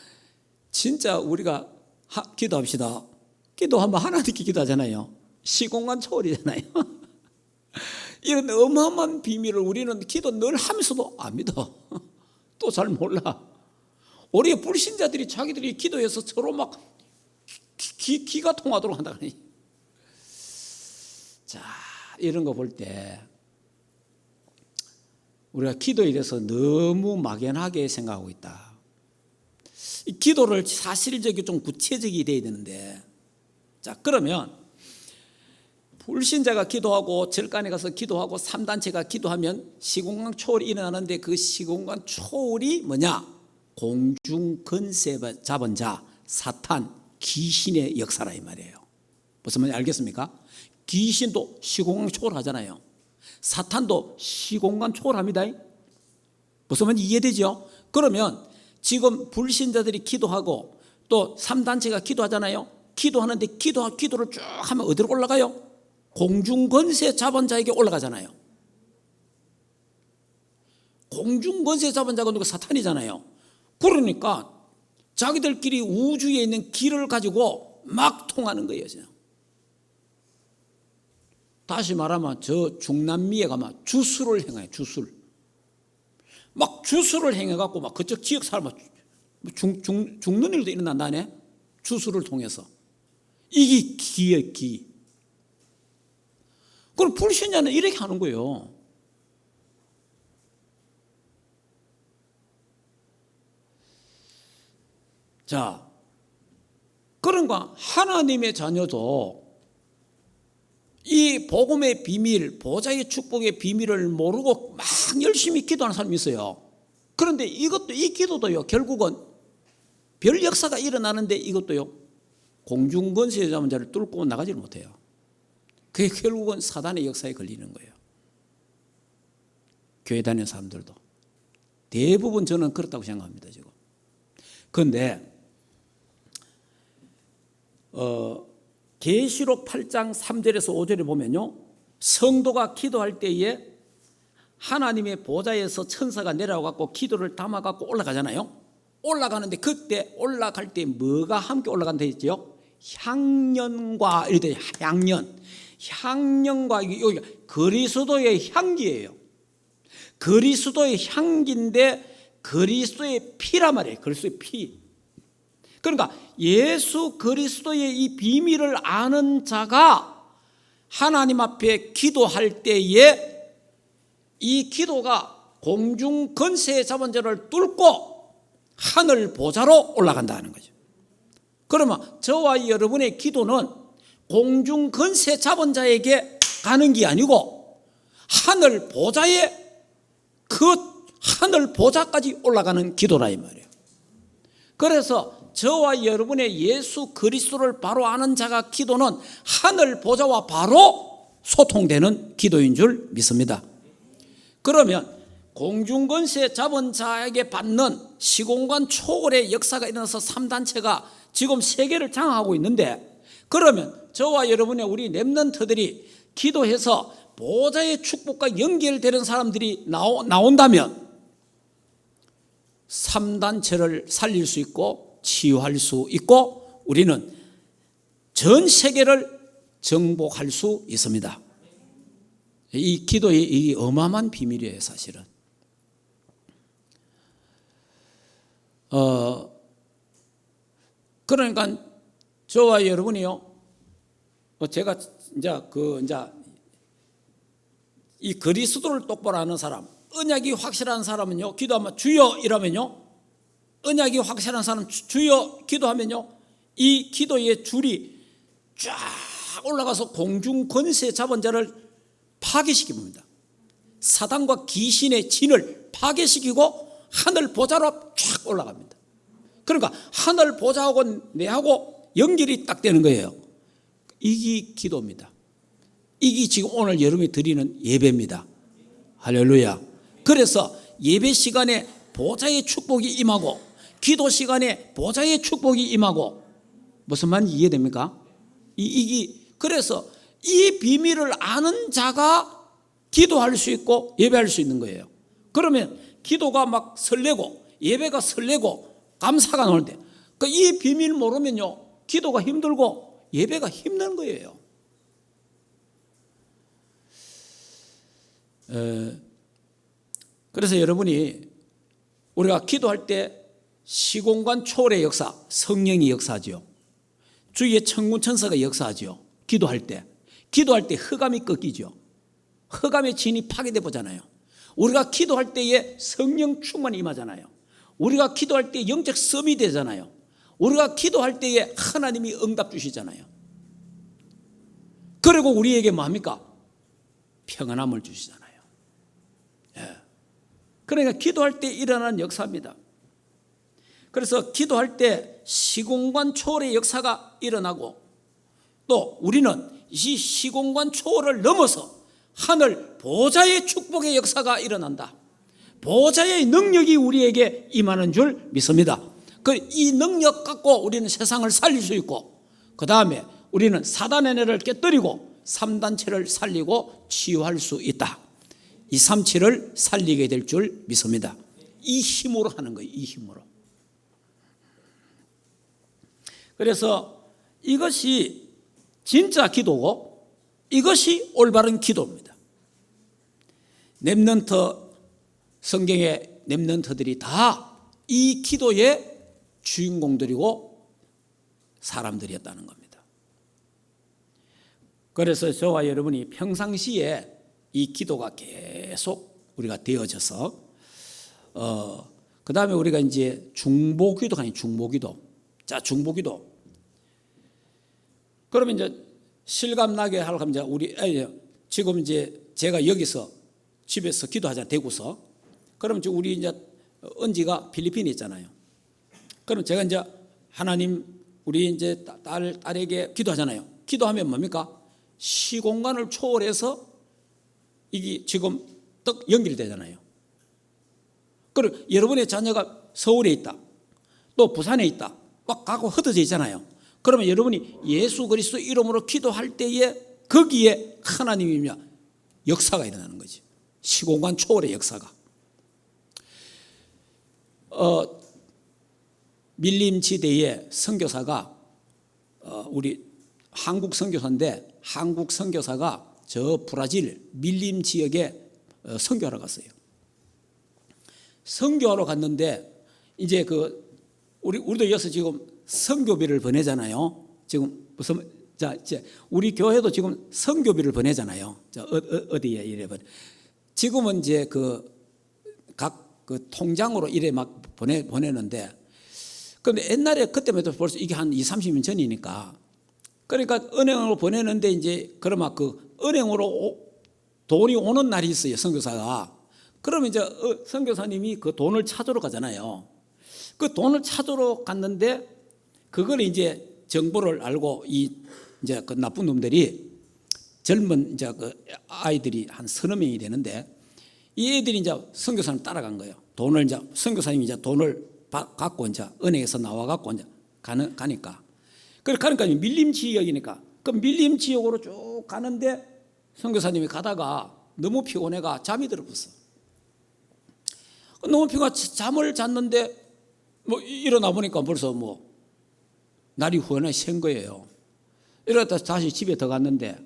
진짜 우리가 기도합시다. 기도하면 하나님께 기도하잖아요. 시공간 초월이잖아요. 이런 어마어마한 비밀을 우리는 기도 늘 하면서도 안 믿어. 또 잘 몰라. 우리 불신자들이 자기들이 기도해서 서로 막 기가 통하도록 한다. 자, 이런 거 볼 때 우리가 기도에 대해서 너무 막연하게 생각하고 있다. 이 기도를 사실적이고 좀 구체적이 돼야 되는데, 자, 그러면 불신자가 기도하고 절간에 가서 기도하고 3단체가 기도하면 시공간 초월이 일어나는데 그 시공간 초월이 뭐냐? 공중 권세 잡은 자 사탄 귀신의 역사라 이 말이에요. 무슨 말인지 알겠습니까? 귀신도 시공간 초월하잖아요. 사탄도 시공간 초월합니다. 무슨 말인지 이해되죠? 그러면 지금 불신자들이 기도하고 또 3단체가 기도하잖아요. 기도하는데 기도를 쭉 하면 어디로 올라가요? 공중 권세 잡은 자에게 올라가잖아요. 공중 권세 잡은 자가 누가 사탄이잖아요. 그러니까 자기들끼리 우주에 있는 길을 가지고 막 통하는 거예요. 다시 말하면 저 중남미에 가면 주술을 행해요. 주술. 막 주술을 행해갖고 막 그쪽 지역 사람 죽는 일도 일어난다네. 주술을 통해서. 이게 기예요, 기. 그럼 불신자는 이렇게 하는 거예요. 자, 그런가 하나님의 자녀도 이 복음의 비밀, 보좌의 축복의 비밀을 모르고 막 열심히 기도하는 사람이 있어요. 그런데 이 기도도요, 결국은 별 역사가 일어나는데 이것도요, 공중권세 잡은 자를 뚫고 나가지를 못해요. 그게 결국은 사단의 역사에 걸리는 거예요. 교회 다니는 사람들도 대부분 저는 그렇다고 생각합니다, 지금. 그런데 계시록 8장 3절에서 5절에 보면요, 성도가 기도할 때에 하나님의 보좌에서 천사가 내려와갖고 기도를 담아갖고 올라가잖아요. 올라가는데 그때 올라갈 때 뭐가 함께 올라간다 했죠? 향년과 이렇게 향년과 여기 그리스도의 향기예요. 그리스도의 향기인데 그리스도의 피란 말이에요. 그리스도의 피. 그러니까 예수 그리스도의 이 비밀을 아는 자가 하나님 앞에 기도할 때에 이 기도가 공중 권세의 자본자를 뚫고 하늘 보좌로 올라간다는 거죠. 그러면 저와 여러분의 기도는 공중 권세 자본자에게 가는 게 아니고 하늘 보좌에 그 하늘 보좌까지 올라가는 기도라 이 말이에요. 그래서 저와 여러분의 예수 그리스도를 바로 아는 자가 기도는 하늘 보좌와 바로 소통되는 기도인 줄 믿습니다. 그러면 공중권세 잡은 자에게 받는 시공간 초월의 역사가 일어나서 3단체가 지금 세계를 장악하고 있는데, 그러면 저와 여러분의 우리 렘넌트들이 기도해서 보좌의 축복과 연결되는 사람들이 나온다면 3단체를 살릴 수 있고 치유할 수 있고 우리는 전 세계를 정복할 수 있습니다. 이 기도의 이 어마어마한 비밀이에요, 사실은. 그러니까 저와 여러분이요, 제가 이제 이 그리스도를 똑바로 아는 사람, 언약이 확실한 사람은요, 기도하면 주여 이러면요, 언약이 확실한 사람 주여 기도하면요, 이 기도의 줄이 쫙 올라가서 공중 권세 잡은 자를 파괴시킵니다. 사단과 귀신의 진을 파괴시키고 하늘 보좌로 쫙 올라갑니다. 그러니까 하늘 보좌하고 내하고 연결이 딱 되는 거예요. 이게 기도입니다. 이게 지금 오늘 여러분이 드리는 예배입니다. 할렐루야. 그래서 예배 시간에 보좌의 축복이 임하고 기도 시간에 보좌의 축복이 임하고, 무슨 말인지 이해됩니까? 그래서 이 비밀을 아는 자가 기도할 수 있고 예배할 수 있는 거예요. 그러면 기도가 막 설레고 예배가 설레고 감사가 나오는데, 이 비밀 모르면요, 기도가 힘들고 예배가 힘든 거예요. 그래서 여러분이 우리가 기도할 때 시공간 초월의 역사, 성령이 역사하죠. 주위의 천군 천사가 역사하죠. 기도할 때 흑암이 꺾이죠. 흑암의 진이 파괴돼 보잖아요. 우리가 기도할 때에 성령 충만이 임하잖아요. 우리가 기도할 때 영적 섬이 되잖아요. 우리가 기도할 때에 하나님이 응답 주시잖아요. 그리고 우리에게 뭡니까? 평안함을 주시잖아요. 그러니까 기도할 때 일어나는 역사입니다. 그래서 기도할 때 시공간 초월의 역사가 일어나고, 또 우리는 이 시공간 초월을 넘어서 하늘 보좌의 축복의 역사가 일어난다. 보좌의 능력이 우리에게 임하는 줄 믿습니다. 이 능력 갖고 우리는 세상을 살릴 수 있고, 그 다음에 우리는 사단의 내를 깨뜨리고 3단체를 살리고 치유할 수 있다. 이 3치를 살리게 될 줄 믿습니다. 이 힘으로 하는 거예요. 이 힘으로. 그래서 이것이 진짜 기도고 이것이 올바른 기도입니다. 렘넌트, 성경의 렘넌트들이 다 이 기도의 주인공들이고 사람들이었다는 겁니다. 그래서 저와 여러분이 평상시에 이 기도가 계속 우리가 되어져서 그 다음에 우리가 이제 중보기도가 아닌 중보기도. 자, 중보기도. 그러면 이제 실감나게 하려고 하면 우리 지금 이제 제가 여기서 집에서 기도하잖아요. 대구서. 그럼 이제 우리 이제 은지가 필리핀에 있잖아요. 그럼 제가 이제 하나님 우리 이제 딸에게 기도하잖아요. 기도하면 뭡니까? 시공간을 초월해서 이게 지금 딱 연결되잖아요. 그리고 여러분의 자녀가 서울에 있다, 또 부산에 있다, 막 가고 흩어져 있잖아요. 그러면 여러분이 예수 그리스도 이름으로 기도할 때에 거기에 하나님이 역사가 일어나는 거지. 시공간 초월의 역사가. 밀림지대의 선교사가 우리 한국 선교사인데, 한국 선교사가 저 브라질 밀림 지역에 선교하러 갔어요. 선교하러 갔는데 이제 우리도 여기서 지금 선교비를 보내잖아요. 지금 무슨 이제 우리 교회도 지금 선교비를 보내잖아요. 어디에 이래 지금은 이제 각 통장으로 이래 막 보내는데, 그런데 옛날에 그때만 해도 벌써 이게 한 20-30년 전이니까, 그러니까 은행으로 보내는데 이제 그러면 은행으로 돈이 오는 날이 있어요, 선교사가. 그러면 이제 선교사님이 그 돈을 찾으러 가잖아요. 그 돈을 찾으러 갔는데 그걸 이제 정보를 알고 이제 그 나쁜 놈들이, 젊은 이제 아이들이 한 30명이 되는데, 이 애들이 이제 선교사님 따라간 거예요. 돈을 이제 선교사님이 이제 돈을 갖고 이제 은행에서 나와 갖고 이제 가니까. 그러니까 밀림 지역이니까 그 밀림 지역으로 쭉 가는데 선교사님이 가다가 너무 피곤해가 잠이 들었어. 너무 피곤해 잠을 잤는데 일어나 보니까 벌써 날이 후원에 샌 거예요. 이러다 다시 집에 들어갔는데,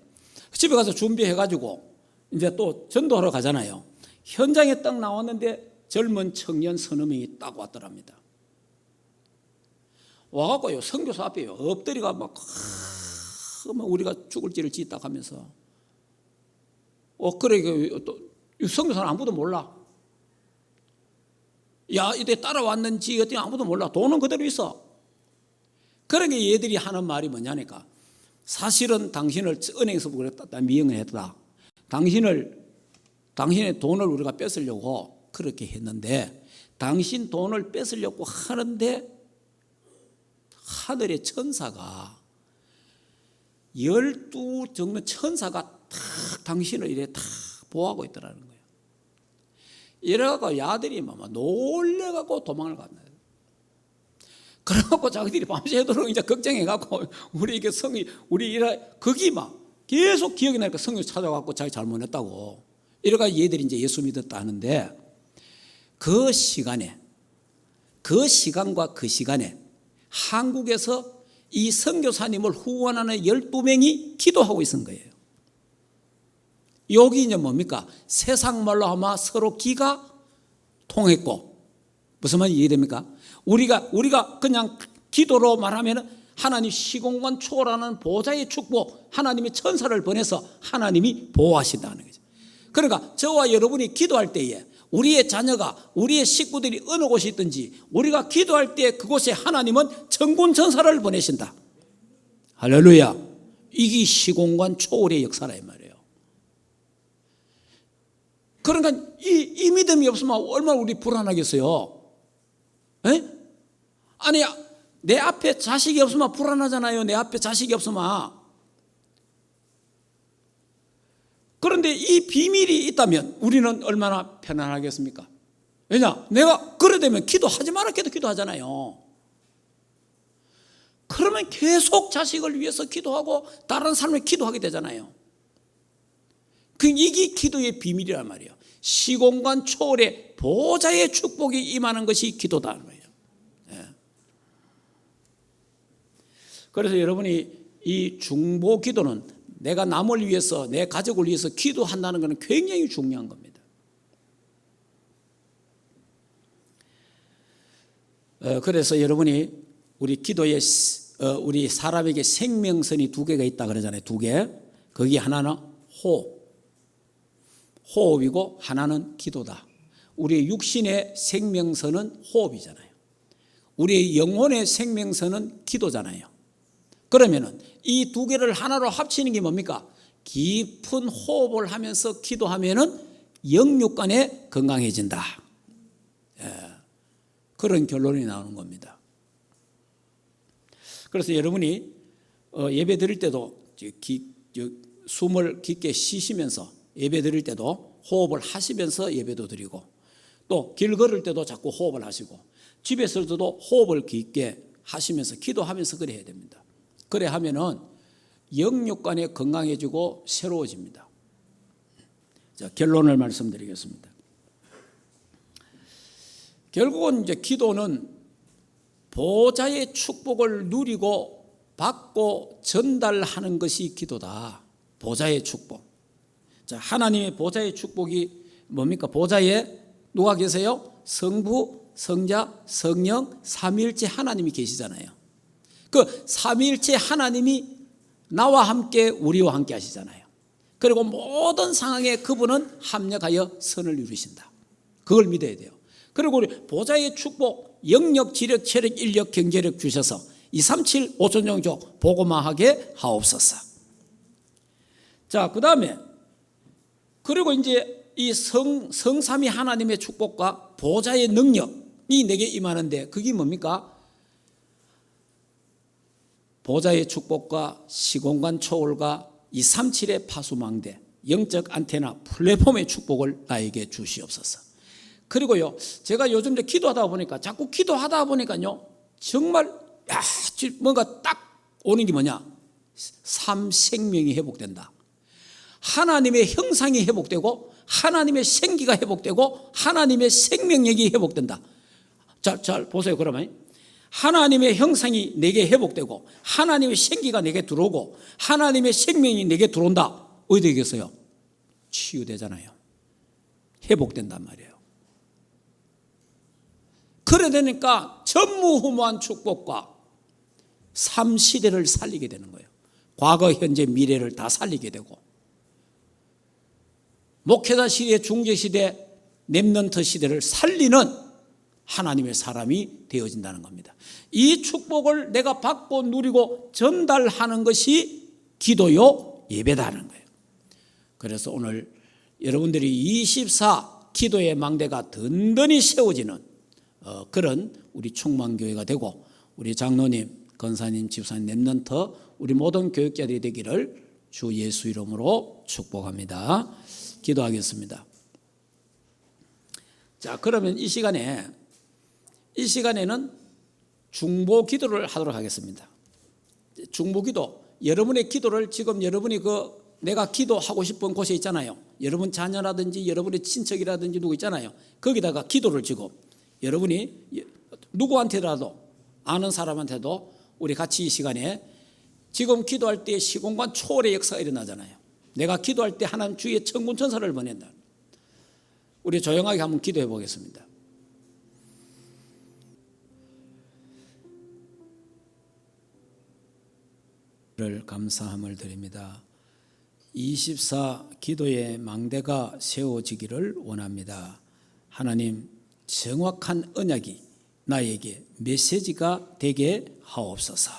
집에 가서 준비해가지고 이제 또 전도하러 가잖아요. 현장에 딱 나왔는데 젊은 청년 서너 명이 딱 왔더랍니다. 와갖고요, 선교사 앞에요, 엎드리가 막 우리가 죽을 지를 짓다 하면서, 그래, 또 선교사는 아무도 몰라. 야, 이때 따라왔는지 어떻게 아무도 몰라. 돈은 그대로 있어. 그러니까 얘들이 하는 말이 뭐냐니까, 사실은 당신을 은행에서 그랬다, 미행을 했다. 당신의 돈을 우리가 뺏으려고 그렇게 했는데, 당신 돈을 뺏으려고 하는데 하늘의 천사가 12 정도 천사가 탁 당신을 이래 탁 보호하고 있더라는 거예요. 이래갖고 야들이 막 놀래갖고 도망을 갔나. 그래갖고 자기들이 밤새도록 이제 걱정해갖고 우리 이게 우리 거기 막 계속 기억이 나니까 성경 찾아갖고 자기 잘못했다고. 이래가 얘들이 이제 예수 믿었다 하는데, 그 시간과 그 시간에 한국에서 이 선교사님을 후원하는 12명이 기도하고 있은 거예요. 여기 이제 뭡니까? 세상 말로 하면 서로 기가 통했고, 무슨 말인지 이해됩니까? 우리가 그냥 기도로 말하면 하나님 시공간 초월하는 보좌의 축복, 하나님의 천사를 보내서 하나님이 보호하신다는 거죠. 그러니까 저와 여러분이 기도할 때에 우리의 자녀가, 우리의 식구들이 어느 곳에 있든지 우리가 기도할 때 그곳에 하나님은 천군 천사를 보내신다. 할렐루야. 이게 시공간 초월의 역사라 이 말이에요. 그러니까 이 믿음이 없으면 얼마나 우리 불안하겠어요. 에? 아니, 내 앞에 자식이 없으면 불안하잖아요. 내 앞에 자식이 없으면. 그런데 이 비밀이 있다면 우리는 얼마나 편안하겠습니까? 왜냐? 내가 그래 되면 기도하지 마라 해도 기도하잖아요. 그러면 계속 자식을 위해서 기도하고 다른 사람을 기도하게 되잖아요. 이게 기도의 비밀이란 말이에요. 시공간 초월의 보좌의 축복이 임하는 것이 기도다. 그래서 여러분이 이 중보 기도는 내가 남을 위해서, 내 가족을 위해서 기도한다는 것은 굉장히 중요한 겁니다. 그래서 여러분이 우리 기도에 우리 사람에게 생명선이 2개가 있다 그러잖아요. 2개. 거기 하나는 호흡이고 하나는 기도다. 우리 육신의 생명선은 호흡이잖아요. 우리 영혼의 생명선은 기도잖아요. 그러면은 이 2개를 하나로 합치는 게 뭡니까? 깊은 호흡을 하면서 기도하면은 영육간에 건강해진다. 그런 결론이 나오는 겁니다. 그래서 여러분이 예배 드릴 때도 숨을 깊게 쉬시면서 예배 드릴 때도 호흡을 하시면서 예배도 드리고, 또 길 걸을 때도 자꾸 호흡을 하시고, 집에서도 호흡을 깊게 하시면서 기도하면서 그래야 됩니다. 그래 하면은 영육간에 건강해지고 새로워집니다. 자, 결론을 말씀드리겠습니다. 결국은 이제 기도는 보좌의 축복을 누리고 받고 전달하는 것이 기도다. 보좌의 축복. 자, 하나님의 보좌의 축복이 뭡니까? 보좌에 누가 계세요? 성부, 성자, 성령, 삼위일체 하나님이 계시잖아요. 그 삼위일체 하나님이 나와 함께 우리와 함께 하시잖아요. 그리고 모든 상황에 그분은 합력하여 선을 이루신다. 그걸 믿어야 돼요. 그리고 우리 보좌의 축복, 영력, 지력, 체력, 인력, 경제력 주셔서 237 5천종족 복음화하게 하옵소서. 자, 그 다음에 그리고 이제 이 성삼위 하나님의 축복과 보좌의 능력이 내게 임하는데 그게 뭡니까? 보좌의 축복과 시공간 초월과 237의 파수망대, 영적 안테나, 플랫폼의 축복을 나에게 주시옵소서. 그리고요, 제가 요즘 기도하다 보니까 자꾸 기도하다 보니까요, 정말 뭔가 딱 오는 게 뭐냐? 삶 생명이 회복된다. 하나님의 형상이 회복되고 하나님의 생기가 회복되고 하나님의 생명력이 회복된다. 잘 보세요. 그러면 하나님의 형상이 내게 회복되고 하나님의 생기가 내게 들어오고 하나님의 생명이 내게 들어온다. 어디 되겠어요? 치유되잖아요. 회복된단 말이에요. 그래 되니까 전무후무한 축복과 삶 시대를 살리게 되는 거예요. 과거, 현재, 미래를 다 살리게 되고 목회자 시대, 중재 시대, 렘넌트 시대를 살리는 하나님의 사람이 되어진다는 겁니다. 이 축복을 내가 받고 누리고 전달하는 것이 기도요 예배다는 거예요. 그래서 오늘 여러분들이 24 기도의 망대가 든든히 세워지는 그런 우리 충만교회가 되고 우리 장로님, 권사님, 집사님, 렘넌트 우리 모든 교육자들이 되기를 주 예수 이름으로 축복합니다. 기도하겠습니다. 자, 그러면 이 시간에는 중보 기도를 하도록 하겠습니다. 중보 기도, 여러분의 기도를 지금 여러분이 내가 기도하고 싶은 곳에 있잖아요. 여러분 자녀라든지 여러분의 친척이라든지 누구 있잖아요. 거기다가 기도를 지금 여러분이 누구한테라도 아는 사람한테도 우리 같이 이 시간에 지금 기도할 때 시공간 초월의 역사가 일어나잖아요. 내가 기도할 때 하나님 주위에 천군 천사를 보낸다. 우리 조용하게 한번 기도해 보겠습니다. 감사함을 드립니다. 24 기도의 망대가 세워지기를 원합니다. 하나님, 정확한 언약이 나에게 메시지가 되게 하옵소서.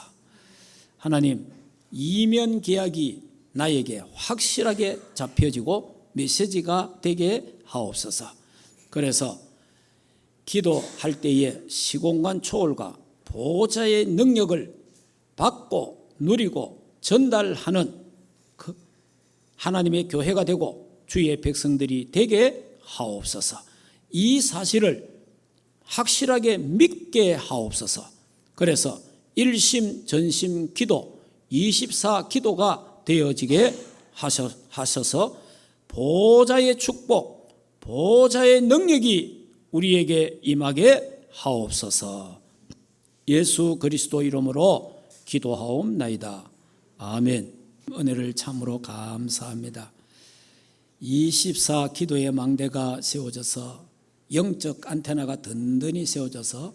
하나님, 이면 계약이 나에게 확실하게 잡혀지고 메시지가 되게 하옵소서. 그래서 기도할 때에 시공간 초월과 보좌의 능력을 받고 누리고 전달하는 그 하나님의 교회가 되고 주의 백성들이 되게 하옵소서. 이 사실을 확실하게 믿게 하옵소서. 그래서 일심 전심 기도 24 기도가 되어지게 하셔서 보좌의 축복, 보좌의 능력이 우리에게 임하게 하옵소서. 예수 그리스도 이름으로 기도하옵나이다. 아멘. 은혜를 참으로 감사합니다. 24 기도의 망대가 세워져서 영적 안테나가 든든히 세워져서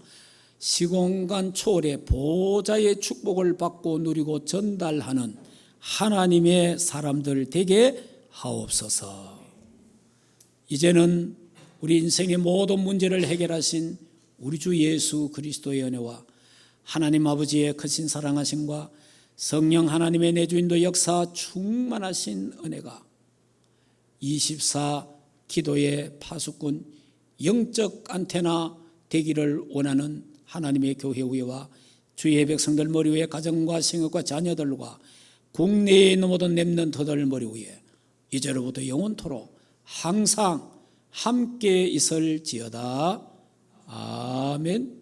시공간 초월의 보좌의 축복을 받고 누리고 전달하는 하나님의 사람들 되게 하옵소서. 이제는 우리 인생의 모든 문제를 해결하신 우리 주 예수 그리스도의 은혜와 하나님 아버지의 크신 사랑하심과 성령 하나님의 내주인도 역사 충만하신 은혜가 24 기도의 파수꾼 영적 안테나 되기를 원하는 하나님의 교회 위와 주의 백성들 머리 위에 가정과 생업과 자녀들과 국내에 있는 모든 렘넌트들 머리 위에 이제로부터 영원토록 항상 함께 있을지어다. 아멘.